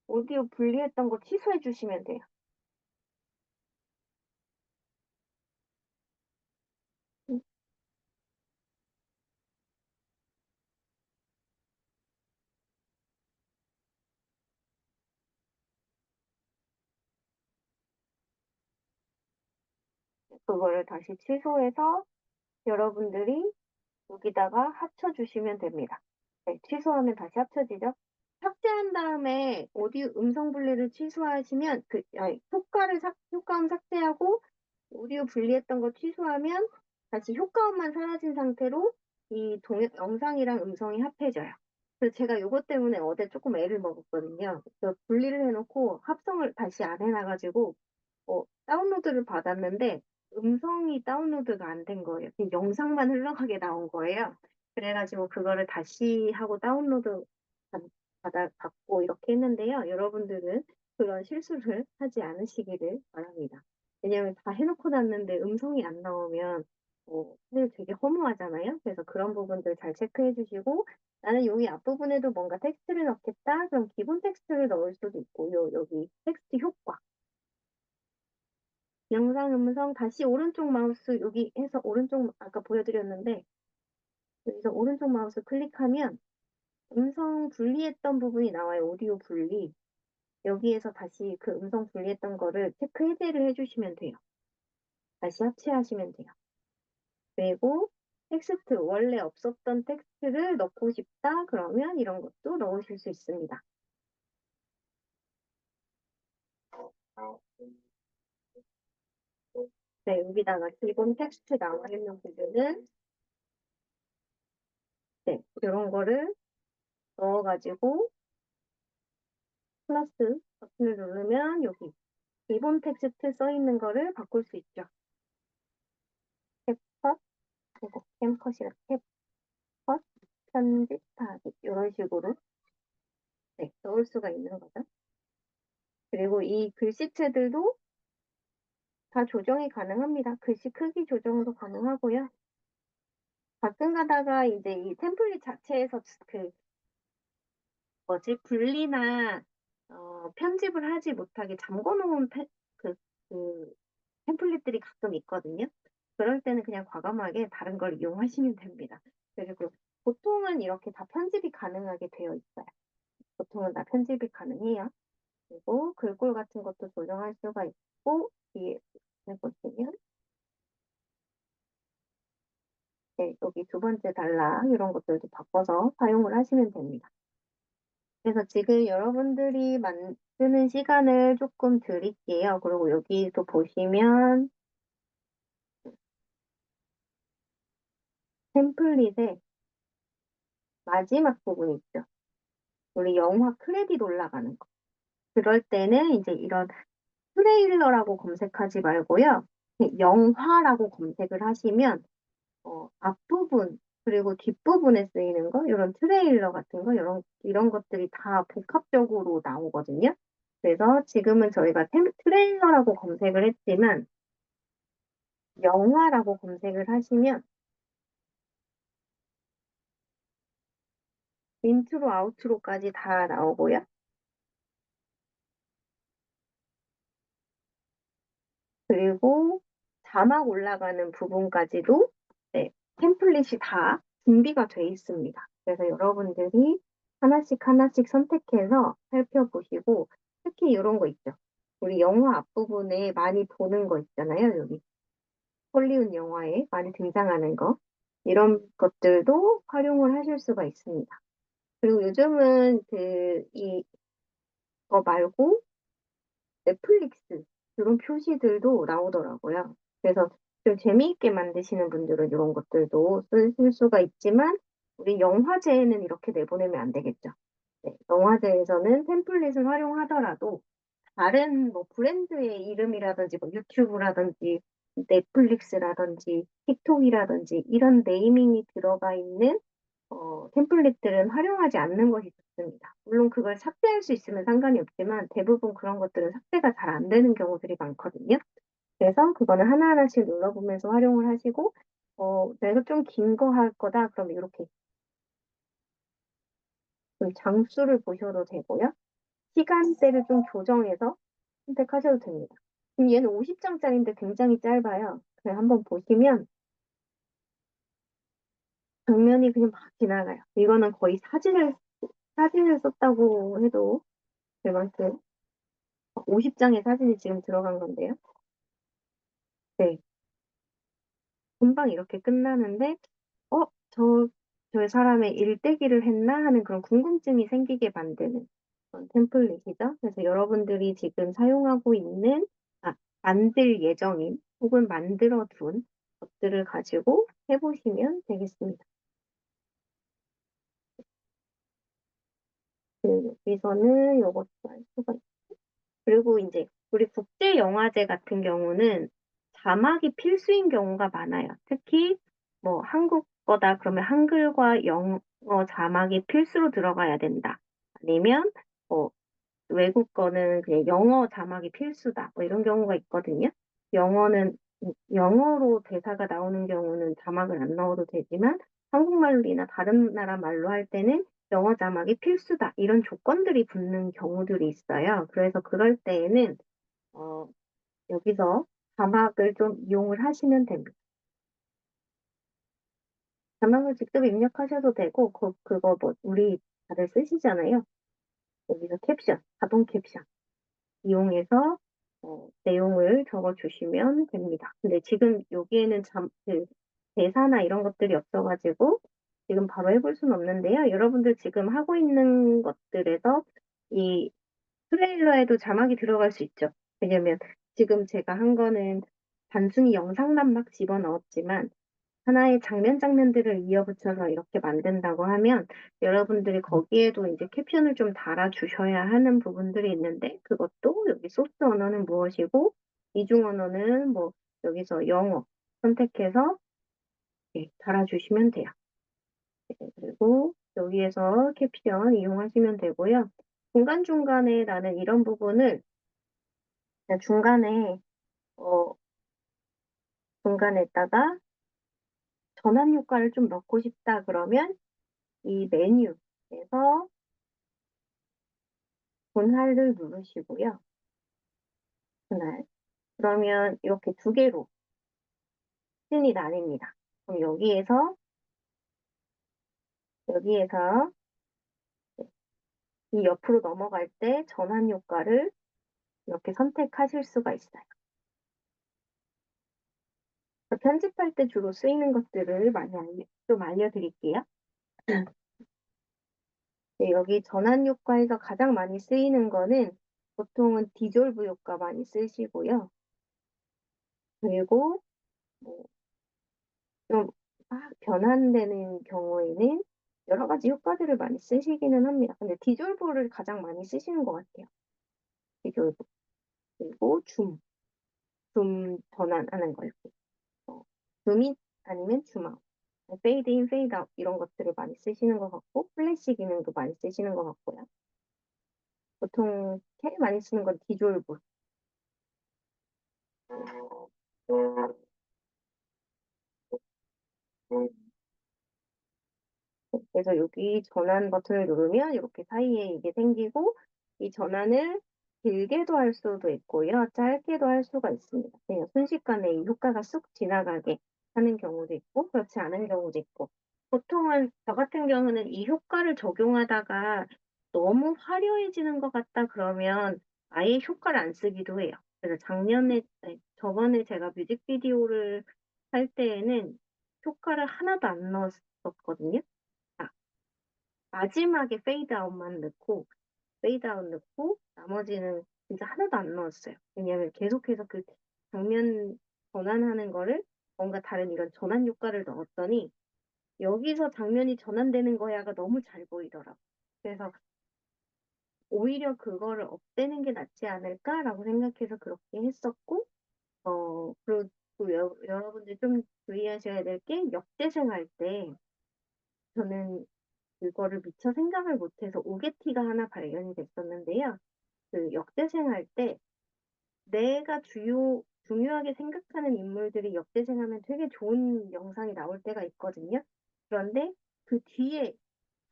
오디오 분리했던 거 취소해 주시면 돼요. 음, 그거를 다시 취소해서 여러분들이 여기다가 합쳐주시면 됩니다. 네, 취소하면 다시 합쳐지죠. 삭제한 다음에 오디오 음성 분리를 취소하시면 효과음 삭제하고 오디오 분리했던 거 취소하면 다시 효과음만 사라진 상태로 이 영상이랑 음성이 합해져요. 그래서 제가 요것 때문에 어제 조금 애를 먹었거든요. 그래서 분리를 해 놓고 합성을 다시 안 해놔 가지고 다운로드를 받았는데 음성이 다운로드가 안 된 거예요. 그냥 영상만 흘러가게 나온 거예요. 그래 가지고 그거를 다시 하고 다운로드 받 받아 받고 이렇게 했는데요. 여러분들은 그런 실수를 하지 않으시기를 바랍니다. 왜냐하면 다 해 놓고 났는데 음성이 안 나오면 사실 되게 허무하잖아요. 그래서 그런 부분들 잘 체크해 주시고 '나는 여기 앞부분에도 뭔가 텍스트를 넣겠다.' 그럼 기본 텍스트를 넣을 수도 있고 여기 텍스트 효과 영상, 음성 다시 오른쪽 마우스 여기 해서 오른쪽 아까 보여 드렸는데 여기서 오른쪽 마우스 클릭하면 음성 분리했던 부분이 나와요, 오디오 분리. 여기에서 다시 그 음성 분리했던 거를 체크 해제를 해 주시면 돼요. 다시 합체하시면 돼요. 그리고 텍스트 원래 없었던 텍스트를 넣고 싶다 그러면 이런 것도 넣으실 수 있습니다. 네, 여기다가 기본 텍스트 나와 있는 부분은 네, 요런 거를 넣어 가지고 플러스 버튼을 누르면 여기 기본 텍스트 써 있는 거를 바꿀 수 있죠. 캡컷, 그리고 캠컷이라 캡컷, 편집하기 요런 식으로 네, 넣을 수가 있는 거죠. 그리고 이 글씨체들도 다 조정이 가능합니다. 글씨 크기 조정도 가능하고요. 가끔 가다가 이제 이 템플릿 자체에서 그 뭐지 분리나 편집을 하지 못하게 잠궈 놓은 그 그 템플릿들이 가끔 있거든요. 그럴 때는 그냥 과감하게 다른 걸 이용하시면 됩니다. 그리고 보통은 이렇게 다 편집이 가능하게 되어 있어요. 보통은 다 편집이 가능해요. 그리고 글꼴 같은 것도 조정할 수가 있고 뒤에 보시면 네, 여기 두 번째 단락 이런 것들도 바꿔서 사용을 하시면 됩니다. 그래서 지금 여러분들이 만드는 시간을 조금 드릴게요. 그리고 여기도 보시면 템플릿의 마지막 부분 있죠. 우리 영화 크레딧 올라가는 거. 그럴 때는 이제 이런 트레일러라고 검색하지 말고요. 영화라고 검색을 하시면 앞부분 그리고 뒷부분에 쓰이는 거 요런 트레일러 같은 거 요런 이런 것들이 다 복합적으로 나오거든요. 그래서 지금은 저희가 트레일러라고 검색을 했지만 영화라고 검색을 하시면 인트로, 아우트로까지 다 나오고요. 그리고 자막 올라가는 부분까지도 네, 템플릿이 다 준비가 돼 있습니다. 그래서 여러분들이 하나씩 하나씩 선택해서 살펴보시고 특히 이런 거 있죠. 우리 영화 앞부분에 많이 보는 거 있잖아요. 여기 헐리우드 영화에 많이 등장하는 거. 이런 것들도 활용을 하실 수가 있습니다. 그리고 요즘은 이거 말고 넷플릭스 이런 표시들도 나오더라고요. 그래서 좀 재미있게 만드시는 분들은 이런 것들도 쓰실 수가 있지만 우리 영화제에는 이렇게 내보내면 안 되겠죠. 네, 영화제에서는 템플릿을 활용하더라도 다른 뭐 브랜드의 이름이라든지 뭐 유튜브라든지 넷플릭스라든지 틱톡이라든지 이런 네이밍이 들어가 있는 템플릿들은 활용하지 않는 것이 좋습니다. 물론 그걸 삭제할 수 있으면 상관이 없지만 대부분 그런 것들은 삭제가 잘 안 되는 경우들이 많거든요. 그래서 그거는 하나하나씩 눌러보면서 활용을 하시고 내가 좀 긴 거 할 거다 그럼 이렇게 좀 장수를 보셔도 되고요. 시간대를 좀 조정해서 선택하셔도 됩니다. 지금 얘는 50 장짜리인데 굉장히 짧아요. 그냥 한번 보시면 장면이 그냥 막 지나가요. 이거는 거의 사진을 썼다고 해도 될 만큼 50 장의 사진이 지금 들어간 건데요. 네. 금방 이렇게 끝나는데 '어 저 사람의 일대기를 했나?' 하는 그런 궁금증이 생기게 만드는 그런 템플릿이죠. 그래서 여러분들이 지금 사용하고 있는 만들 예정인 혹은 만들어 둔 것들을 가지고 해 보시면 되겠습니다. 여기서는 요것도 알 수가 있고, 그리고 인제 우리 국제 영화제 같은 경우는 자막이 필수인 경우가 많아요. 특히 뭐 한국 거다 그러면 한글과 영어 자막이 필수로 들어가야 된다. 아니면 뭐 외국 거는 그냥 영어 자막이 필수다. 뭐 이런 경우가 있거든요. 영어는 영어로 대사가 나오는 경우는 자막을 안 넣어도 되지만 한국말이나 다른 나라 말로 할 때는 영어 자막이 필수다. 이런 조건들이 붙는 경우들이 있어요. 그래서 그럴 때에는 어 여기서 자막을 좀 이용을 하시면 됩니다. 자막을 직접 입력하셔도 되고 그거 뭐 우리 다들 쓰시잖아요. 여기서 캡션, 자동 캡션 이용해서 내용을 적어 주시면 됩니다. 근데 지금 여기에는 대사나 이런 것들이 없어 가지고 지금 바로 해볼 수는 없는데요. 여러분들 지금 하고 있는 것들에서 이 트레일러에도 자막이 들어갈 수 있죠. 왜냐면 지금 제가 한 거는 단순히 영상만 막 집어넣었지만 하나의 장면들을 이어붙여서 이렇게 만든다고 하면 여러분들이 거기에도 이제 캡션을 좀 달아 주셔야 하는 부분들이 있는데 그것도 여기 소스 언어는 무엇이고 이중 언어는 뭐 여기서 영어 선택해서 달아 주시면 돼요. 그리고 여기에서 캡션 이용하시면 되고요. 중간중간에 나는 이런 부분을 그냥 어 중간에다가 전환 효과를 좀 넣고 싶다 그러면 이 메뉴에서 분할을 누르시고요. 분할. 그러면 이렇게 두 개로 씬이 나뉩니다. 그럼 여기에서 이 옆으로 넘어갈 때 전환 효과를 이렇게 선택하실 수가 있어요. 편집할 때 주로 쓰이는 것들을 좀 알려드릴게요. 네, 여기 전환 효과에서 가장 많이 쓰이는 거는 보통은 디졸브 효과 많이 쓰시고요. 그리고 뭐 좀 막 변환되는 경우에는 여러 가지 효과들을 많이 쓰시기는 합니다. 근데 디졸브를 가장 많이 쓰시는 것 같아요. 디졸브. 그리고 줌 전환하는 거 이렇게. 줌인 아니면 줌아웃. 페이드 인, 페이드 아웃 이런 것들을 많이 쓰시는 것 같고 플래시 기능도 많이 쓰시는 것 같고요. 보통 제일 많이 쓰는 건 디졸브. 그래서 여기 전환 버튼을 누르면 이렇게 사이에 이게 생기고 이 전환을 길게도 할 수도 있고요. 짧게도 할 수가 있습니다. 그냥 순식간에 이 효과가 쑥 지나가게 하는 경우도 있고 그렇지 않은 경우도 있고 보통은 저 같은 경우는 이 효과를 적용하다가 너무 화려해지는 것 같다 그러면 아예 효과를 안 쓰기도 해요. 그래서 저번에 제가 뮤직비디오를 할 때에는 효과를 하나도 안 넣었었거든요. 아, 마지막에 페이드 아웃 넣고 나머지는 진짜 하나도 안 넣었어요. 왜냐하면 계속해서 그 장면 전환하는 거를 뭔가 다른 이런 전환 효과를 넣었더니 여기서 장면이 전환되는 거야가 너무 잘 보이더라고요. 그래서 오히려 그거를 없애는 게 낫지 않을까라고 생각해서 그렇게 했었고 그리고 또 여러분들 좀 주의하셔야 될 게 역재생할 때 저는 그거를 미처 생각을 못 해서 오게티가 하나 발견이 됐었는데요. 그 역재생할 때 내가 중요하게 생각하는 인물들이 역재생하면 되게 좋은 영상이 나올 때가 있거든요. 그런데 그 뒤에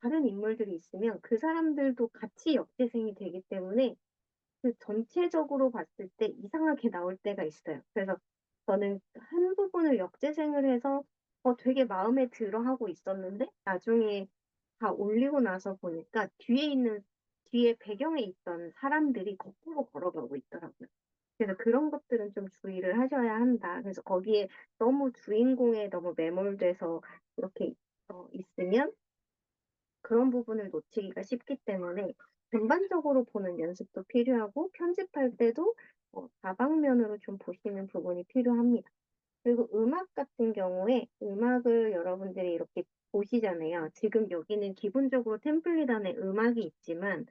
다른 인물들이 있으면 그 사람들도 같이 역재생이 되기 때문에 그 전체적으로 봤을 때 이상하게 나올 때가 있어요. 그래서 저는 한 부분을 역재생을 해서 되게 마음에 들어하고 있었는데 나중에 다 올리고 나서 보니까 뒤에 배경에 있던 사람들이 거꾸로 걸어가고 있더라고요. 그래서 그런 것들은 좀 주의를 하셔야 한다. 그래서 거기에 너무 주인공에 너무 매몰돼서 이렇게 있으면 그런 부분을 놓치기가 쉽기 때문에 전반적으로 보는 연습도 필요하고 편집할 때도 다방면으로 좀 보시는 부분이 필요합니다. 그리고 음악 같은 경우에 음악을 여러분들이 이렇게 보시잖아요. 지금 여기는 기본적으로 템플릿 안에 음악이 있지만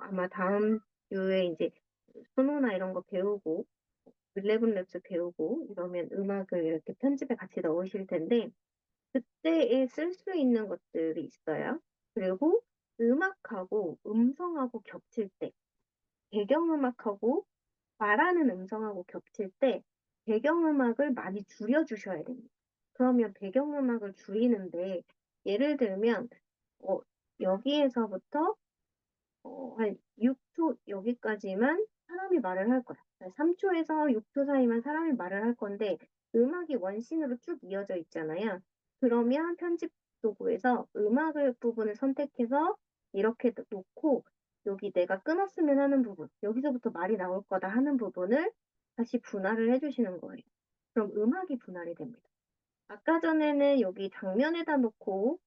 아마 다음 주에 이제 수노나 이런 거 배우고 일레븐 랩스 배우고 이러면 음악을 이렇게 편집에 같이 넣으실 텐데 그때에 쓸 수 있는 것들이 있어요. 그리고 음악하고 음성하고 겹칠 때 배경음악하고 말하는 음성하고 겹칠 때 배경음악을 많이 줄여 주셔야 됩니다. 그러면 배경음악을 줄이는데 예를 들면 어 여기에서부터 한 6초 여기까지만 사람이 말을 할 거야. 3 초에서 6초 사이만 사람이 말을 할 건데 음악이 원씬으로 쭉 이어져 있잖아요. 그러면 편집 도구에서 음악을 부분을 선택해서 이렇게 놓고 여기 내가 끊었으면 하는 부분, 여기서부터 말이 나올 거다 하는 부분을 다시 분할을 해 주시는 거예요. 그럼 음악이 분할이 됩니다. 아까 전에는 여기 장면에다 놓고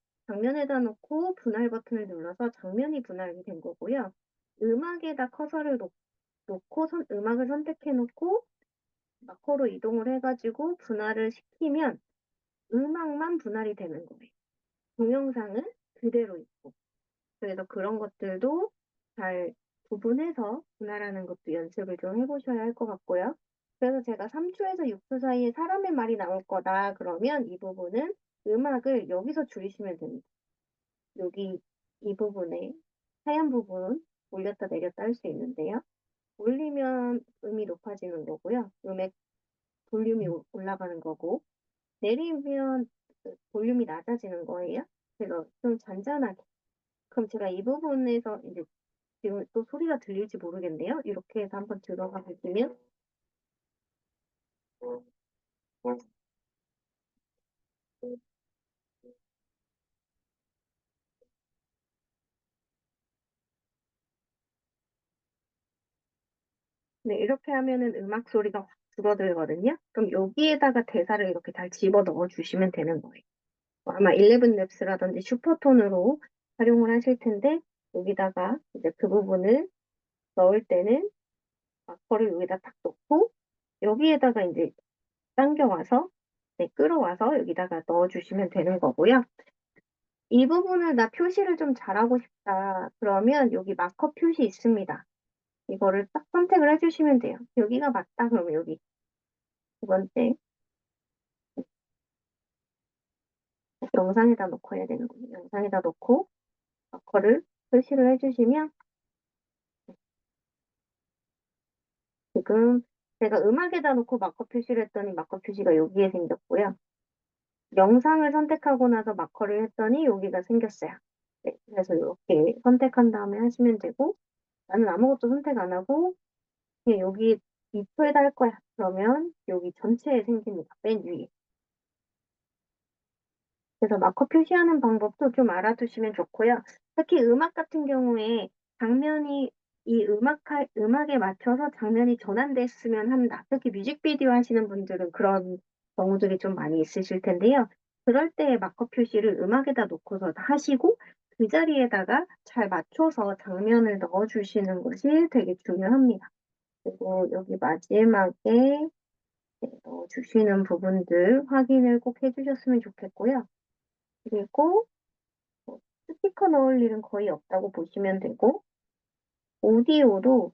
분할 버튼을 눌러서 장면이 분할이 된 거고요. 음악에다 커서를 놓고 음악을 선택해 놓고 마커로 이동을 해 가지고 분할을 시키면 음악만 분할이 되는 거예요. 동영상은 그대로 있고. 그래서 그런 것들도 잘 구분해서 분할하는 것도 연습을 좀 해 보셔야 할 것 같고요. 그래서 제가 3 초에서 6초 사이에 사람의 말이 나올 거다 그러면 이 부분은 음악을 여기서 줄이시면 됩니다. 여기 이 부분에 하얀 부분 올렸다 내렸다 할 수 있는데요. 올리면 음이 높아지는 거고요. 음의 볼륨이 올라가는 거고 내리면 볼륨이 낮아지는 거예요. 그래서 좀 잔잔하게. 그럼 제가 이 부분에서 이제 지금 또 소리가 들릴지 모르겠네요. 이렇게 해서 한번 들어가 보시면 네 이렇게 하면은 음악 소리가 확 줄어들거든요. 그럼 여기에다가 대사를 이렇게 잘 집어넣어 주시면 되는 거예요. 아마 11 랩스라든지 슈퍼톤으로 활용을 하실 텐데 여기다가 이제 그 부분을 넣을 때는 마커를 여기다 딱 놓고 여기에다가 인제 당겨 와서 네 끌어와서 여기다가 넣어 주시면 되는 거고요. 이 부분을 '나 표시를 좀 잘하고 싶다.' 그러면 여기 마커 표시 있습니다. 이거를 딱 선택을 해 주시면 돼요. 여기가 맞다 그러면 여기 두 번째 영상에다 놓고 해야 되는 거예요. 영상에다 놓고 마커를 표시를 해 주시면 지금 제가 음악에다 놓고 마커 표시를 했더니 마커 표시가 여기에 생겼고요. 영상을 선택하고 나서 마커를 했더니 여기가 생겼어요. 네. 그래서 요렇게 선택한 다음에 하시면 되고 나는 아무것도 선택 안 하고 그냥 여기 2 초에다 할 거야. 그러면 여기 전체에 생깁니다, 맨 위에. 그래서 마커 표시하는 방법도 좀 알아두시면 좋고요. 특히 음악 같은 경우에 장면이 이 음악에 맞춰서 장면이 전환됐으면 한다. 특히 뮤직비디오 하시는 분들은 그런 경우들이 좀 많이 있으실 텐데요. 그럴 때 마커 표시를 음악에다 놓고서 하시고 그 자리에다가 잘 맞춰서 장면을 넣어 주시는 것이 되게 중요합니다. 그리고 여기 마지막에 넣어 주시는 부분들 확인을 꼭 해 주셨으면 좋겠고요. 그리고 스피커 넣을 일은 거의 없다고 보시면 되고 오디오도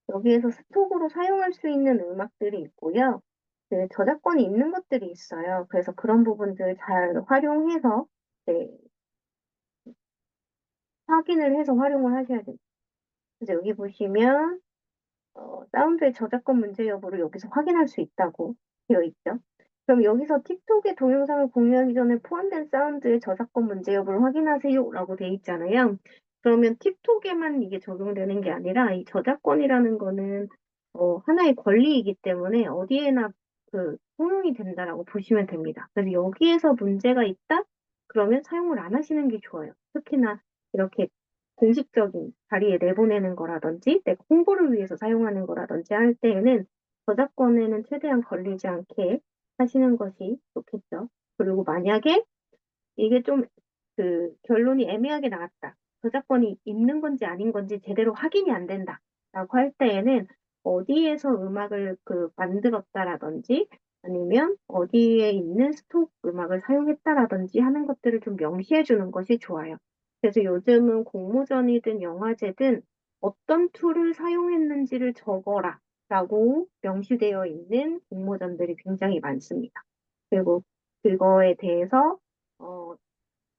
여기에서 스톡으로 사용할 수 있는 음악들이 있고요. 그 저작권이 있는 것들이 있어요. 그래서 그런 부분들 잘 활용해서 네 확인을 해서 활용을 하셔야 됩니다. 그래서 여기 보시면 사운드의 저작권 문제 여부를 여기서 확인할 수 있다고 되어 있죠. 그럼 여기서 틱톡에 동영상을 공유하기 전에 포함된 사운드의 저작권 문제 여부를 확인하세요라고 돼 있잖아요. 그러면 틱톡에만 이게 적용되는 게 아니라 이 저작권이라는 거는 하나의 권리이기 때문에 어디에나 통용이 된다라고 보시면 됩니다. 그래서 여기에서 문제가 있다? 그러면 사용을 안 하시는 게 좋아요. 특히나 이렇게 공식적인 자리에 내보내는 거라든지 내가 홍보를 위해서 사용하는 거라든지 할 때에는 저작권에는 최대한 걸리지 않게 하시는 것이 좋겠죠. 그리고 만약에 이게 좀 결론이 애매하게 나왔다. 저작권이 있는 건지 아닌 건지 제대로 확인이 안 된다라고 할 때에는 어디에서 음악을 만들었다라든지 아니면 어디에 있는 스톡 음악을 사용했다라든지 하는 것들을 좀 명시해 주는 것이 좋아요. 그래서 요즘은 공모전이든 영화제든 어떤 툴을 사용했는지를 적어라 라고 명시되어 있는 공모전들이 굉장히 많습니다. 그리고 그거에 대해서 어,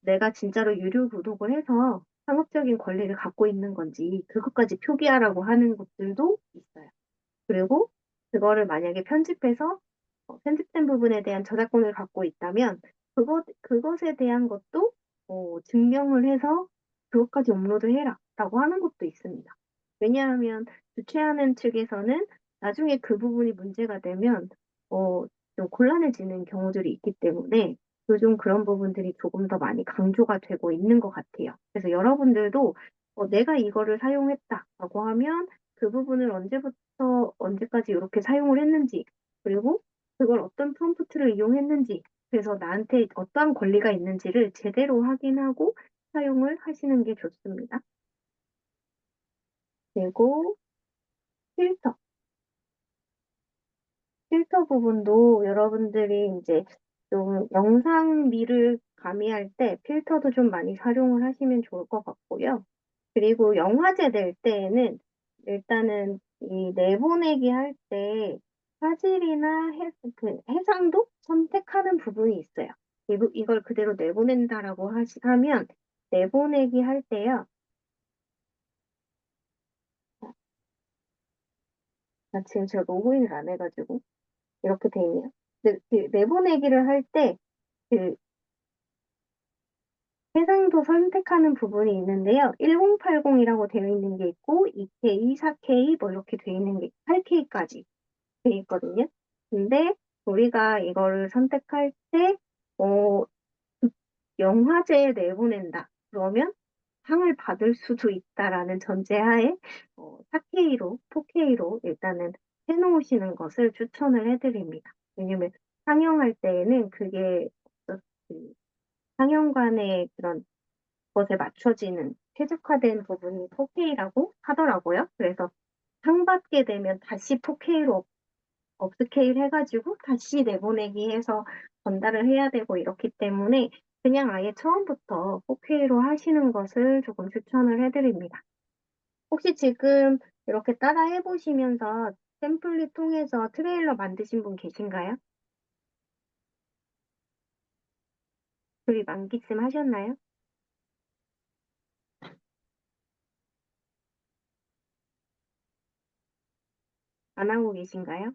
내가 진짜로 유료 구독을 해서 상업적인 권리를 갖고 있는 건지 그것까지 표기하라고 하는 것들도 있어요. 그리고 그거를 만약에 편집해서 편집된 부분에 대한 저작권을 갖고 있다면 그것에 대한 것도 증명을 해서 그것까지 업로드해라 라고 하는 것도 있습니다. 왜냐하면 주최하는 측에서는 나중에 그 부분이 문제가 되면 좀 곤란해지는 경우들이 있기 때문에 요즘 그런 부분들이 조금 더 많이 강조가 되고 있는 것 같아요. 그래서 여러분들도 내가 이거를 사용했다라고 하면 그 부분을 언제부터 언제까지 이렇게 사용을 했는지, 그리고 그걸 어떤 프롬프트를 이용했는지, 그래서 나한테 어떠한 권리가 있는지를 제대로 확인하고 사용을 하시는 게 좋습니다. 그리고 필터. 필터 부분도 여러분들이 이제 좀 영상미를 가미할 때 필터도 좀 많이 활용을 하시면 좋을 것 같고요. 그리고 영화제 낼 때에는 일단은 이 내보내기 할 때 화질이나 해상도 선택하는 부분이 있어요. 이걸 그대로 내보낸다라고 하면 내보내기 할 때요. 지금 제가 로그인을 안 해가지고 이렇게 돼 있네요. 내보내기를 할 때 그 해상도 선택하는 부분이 있는데요. 1080이라고 되어 있는 게 있고 2K, 4K 뭐 이렇게 되어 있는 게 8K까지 되어 있거든요. 근데 우리가 이거를 선택할 때 어, 영화제에 내보낸다. 그러면 상을 받을 수도 있다라는 전제하에 4K로, 4K로 일단은 해놓으시는 것을 추천을 해드립니다. 왜냐면 상영할 때에는 그게 그 상영관의 그런 것에 맞춰지는 최적화된 부분이 4K라고 하더라고요. 그래서 상 받게 되면 다시 4K로 업스케일 해가지고 다시 내보내기 해서 전달을 해야 되고 이렇기 때문에 그냥 아예 처음부터 4K로 하시는 것을 조금 추천을 해드립니다. 혹시 지금 이렇게 따라 해보시면서 템플릿 통해서 트레일러 만드신 분 계신가요? 조립 만기쯤 하셨나요? 안 하고 계신가요?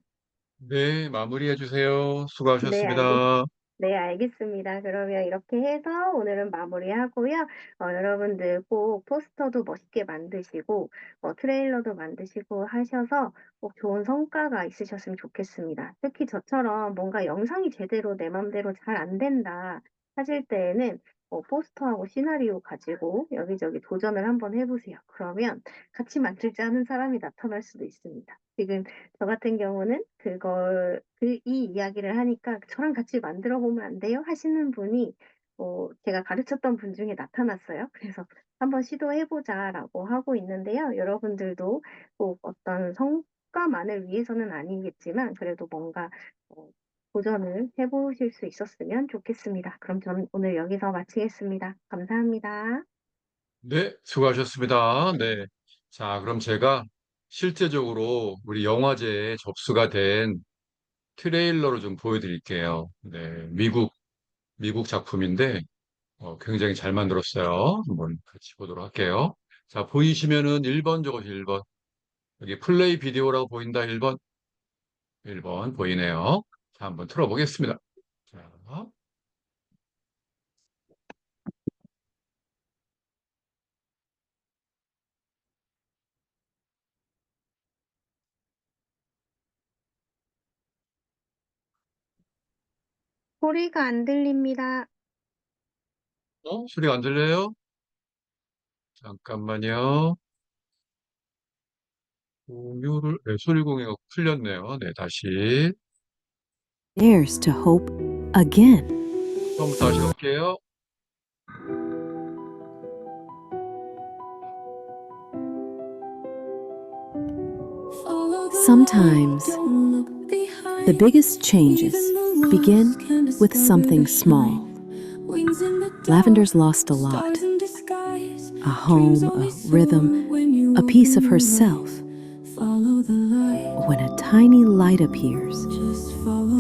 네, 마무리해 주세요. 네, 수고하셨습니다. 네, 알겠습니다. 그러면 이렇게 해서 오늘은 마무리하고요. 여러분들 꼭 포스터도 멋있게 만드시고, 트레일러도 만드시고 하셔서 꼭 좋은 성과가 있으셨으면 좋겠습니다. 특히 저처럼 뭔가 영상이 제대로 내 맘대로 잘 안 된다 하실 때에는 포스터하고 시나리오 가지고 여기저기 도전을 한번 해보세요. 그러면 같이 만들지 않은 사람이 나타날 수도 있습니다. 지금 저 같은 경우는 이 이야기를 하니까 저랑 같이 만들어 보면 안 돼요? 하시는 분이, 제가 가르쳤던 분 중에 나타났어요. 그래서 한번 시도해보자라고 하고 있는데요. 여러분들도 꼭 어떤 성과만을 위해서는 아니겠지만, 그래도 뭔가, 어, 도전을 해보실 수 있었으면 좋겠습니다. 그럼 저는 오늘 여기서 마치겠습니다. 감사합니다. 네, 수고하셨습니다. 네. 자, 그럼 제가 실제적으로 우리 영화제에 접수가 된 트레일러를 좀 보여드릴게요. 네, 미국 작품인데, 굉장히 잘 만들었어요. 한번 같이 보도록 할게요. 자, 보이시면은 1번 적어주세요, 1번. 여기 플레이 비디오라고 보인다, 1번. 1번 보이네요. 자, 한번 틀어보겠습니다. 자, 소리가 안 들립니다. 소리가 안 들려요? 잠깐만요. 공유를, 네, 소리 공유가 풀렸네요. 네, 다시. dares to hope again. 처음부터 다시 갈게요. Sometimes The biggest changes begin with something small. Lavender's lost a lot. A home, a rhythm, a piece of herself. When a tiny light appears,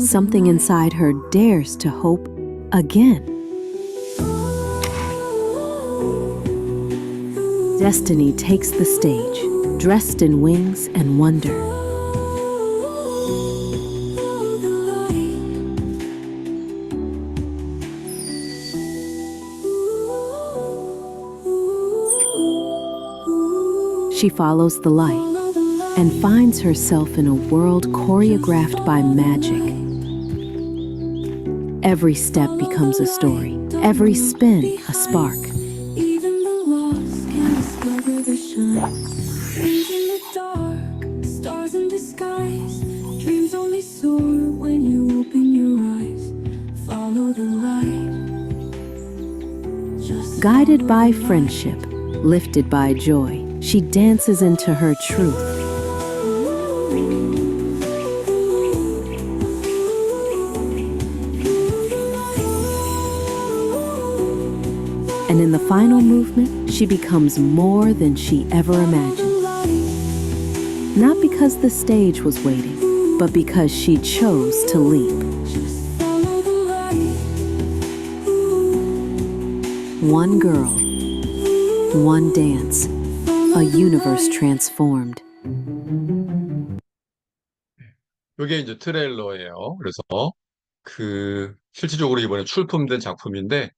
something inside her dares to hope again. Destiny takes the stage, dressed in wings and wonder. She follows the light and finds herself in a world choreographed by magic. Every step becomes a story, every spin a spark. Even the lost can discover the shine. Dreams in the dark, stars in disguise. Dreams only soar when you open your eyes. Follow the light. Just Guided follow by the light. friendship, lifted by joy, she dances into her truth. And in the final movement, she becomes more than she ever imagined. Not because the stage was waiting, but because she chose to leap. Just follow the light. One girl, one dance, a universe transformed. 이게 이제 트레일러예요. 그래서 실질적으로 이번에 출품된 작품인데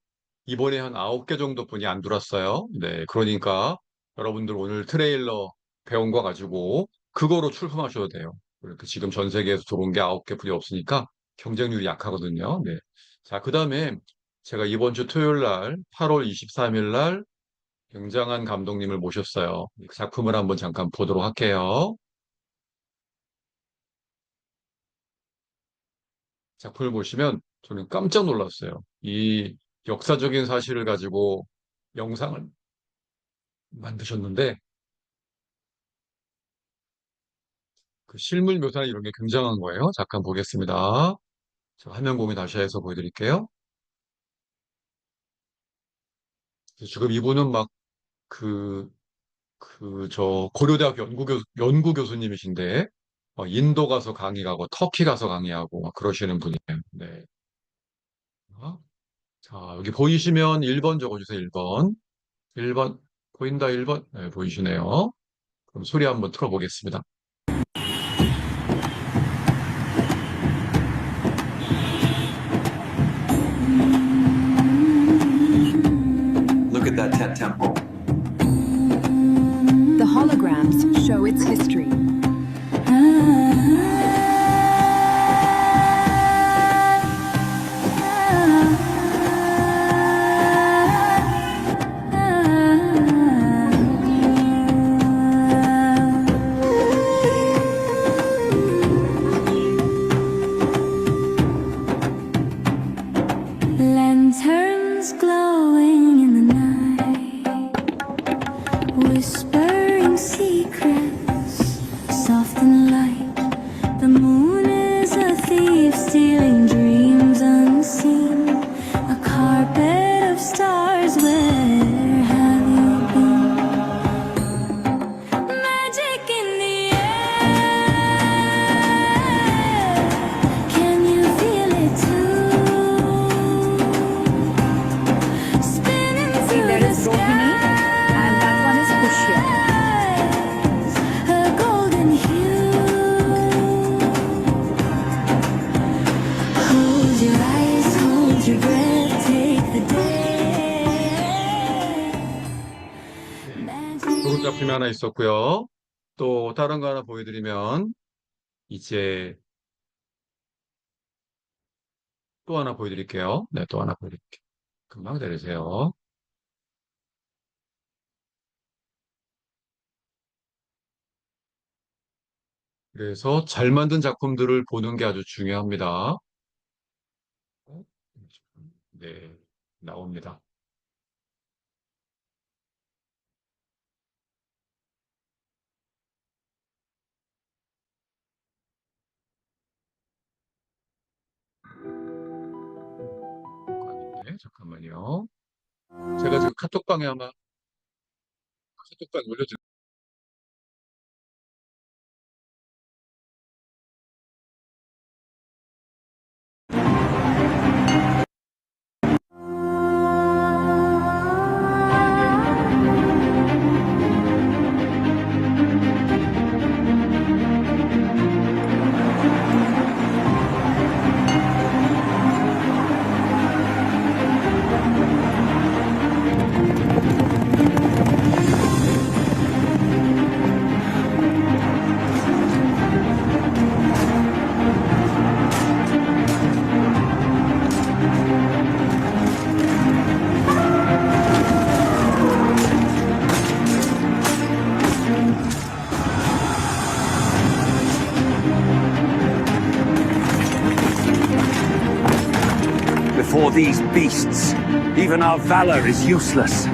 이번에 한 9개 정도 분이 안 들어왔어요. 네, 그러니까 여러분들 오늘 트레일러 배운 거 가지고 그거로 출품하셔도 돼요. 이렇게 지금 전 세계에서 들어온 게 9개 분이 없으니까 경쟁률이 약하거든요. 네. 자, 그다음에 제가 이번 주 토요일 날 8월 23일 날 굉장한 감독님을 모셨어요. 그 작품을 한번 잠깐 보도록 할게요. 작품을 보시면 저는 깜짝 놀랐어요. 이 역사적인 사실을 가지고 영상을 만드셨는데 그 실물 묘사나 이런 게 굉장한 거예요. 잠깐 보겠습니다. 저 화면 공유 다시 해서 보여드릴게요. 지금 이분은 막 그, 고려대학 연구 교수님이신데, 인도 가서 강의 가고, 터키 가서 강의하고, 막 그러시는 분이에요. 네. 자, 여기 보이시면 1번 적어주세요, 1번. 1번, 보인다, 1번? 네, 보이시네요. 그럼 소리 한번 틀어보겠습니다. Look at that Tet temple. The holograms show its history. Lanterns glowing in the night, whispering secrets, soft and light. The moon is a thief stealing dreams unseen. A carpet of stars, where have you been? Magic in the air. Can you feel it too? Spinning through there the is Rohini, and that one is Pushya. skies, a golden hue. Hold your eyes, hold your breath, take the day. Magic. 좋은 작품이 하나 있었고요. 또 다른 거 하나 보여드리면, 이제 또 하나 보여드릴게요. 네, 또 하나 보여드릴게요. 금방 기다리세요. 그래서 잘 만든 작품들을 보는 게 아주 중요합니다. 네, 나옵니다. 잠깐만요. 제가 지금 카톡방에 아마 카톡방에 올려드릴게요. Before these beasts, even our valor is useless.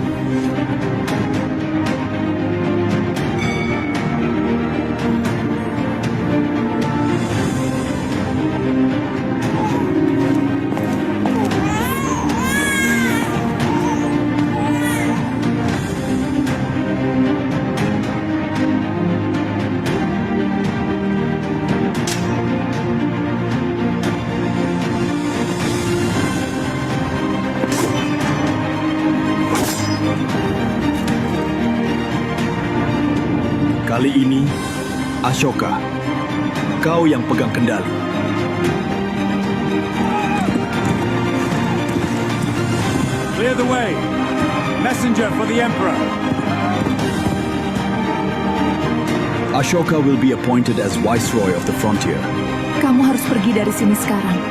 Kali ini, Ashoka, kau yang pegang kendali. Clear the way. Messenger for the Emperor. Ashoka will be appointed as Viceroy of the Frontier. Kamu harus pergi dari sini sekarang.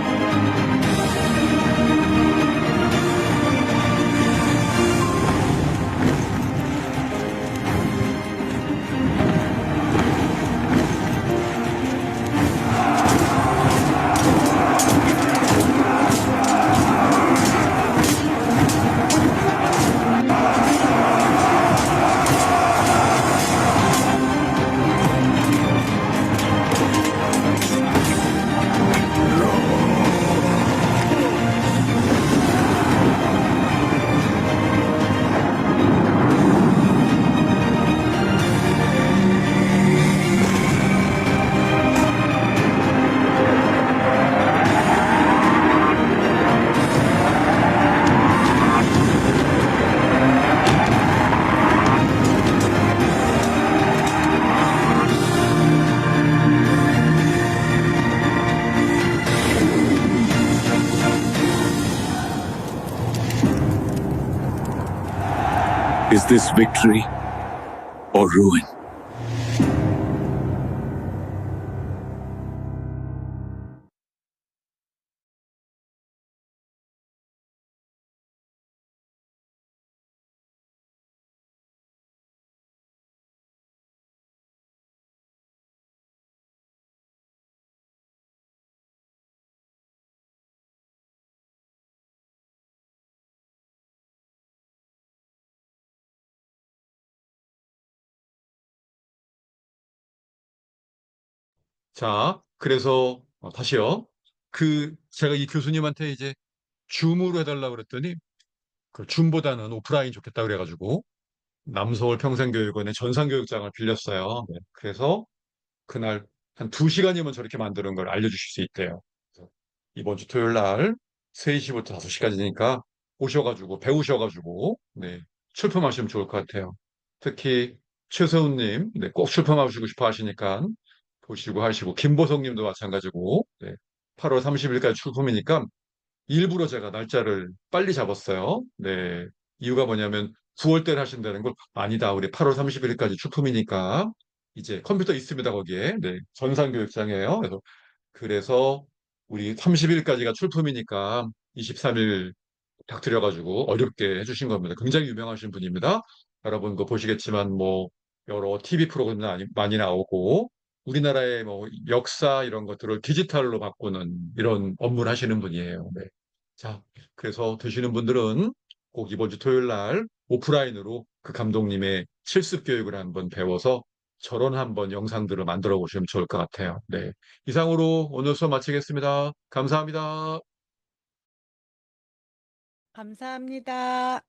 Is this victory or ruin? 자, 그래서 다시요. 제가 이 교수님한테 이제 줌으로 해달라고 그랬더니 그 줌보다는 오프라인 좋겠다 그래가지고 남서울 평생교육원의 전산교육장을 빌렸어요. 네, 그래서 그날 한 2시간이면 저렇게 만드는 걸 알려주실 수 있대요. 그래서 이번 주 토요일 날 3시부터 5시까지니까 오셔가지고 배우셔가지고 네, 출품하시면 좋을 것 같아요. 특히 최서훈님 네, 꼭 출품하시고 싶어 하시니까 보시고 하시고 김보성님도 마찬가지고 네, 8월 30일까지 출품이니까 일부러 제가 날짜를 빨리 잡았어요. 네, 이유가 뭐냐면 9월 달에 하신다는 걸 아니다. 우리 8월 31일까지 출품이니까 이제 컴퓨터 있습니다 거기에. 네, 전산교육장이에요. 그래서 우리 30일까지가 출품이니까 23일 닥트려가지고 어렵게 해주신 겁니다. 굉장히 유명하신 분입니다. 여러분 그 보시겠지만 뭐 여러 TV 프로그램도 많이 나오고 우리나라의 뭐 역사 이런 것들을 디지털로 바꾸는 이런 업무를 하시는 분이에요. 네. 자, 그래서 되시는 분들은 꼭 이번 주 토요일 날 오프라인으로 그 감독님의 실습 교육을 한번 배워서 저런 한번 영상들을 만들어 보시면 좋을 것 같아요. 네. 이상으로 오늘 수업 마치겠습니다. 감사합니다. 감사합니다.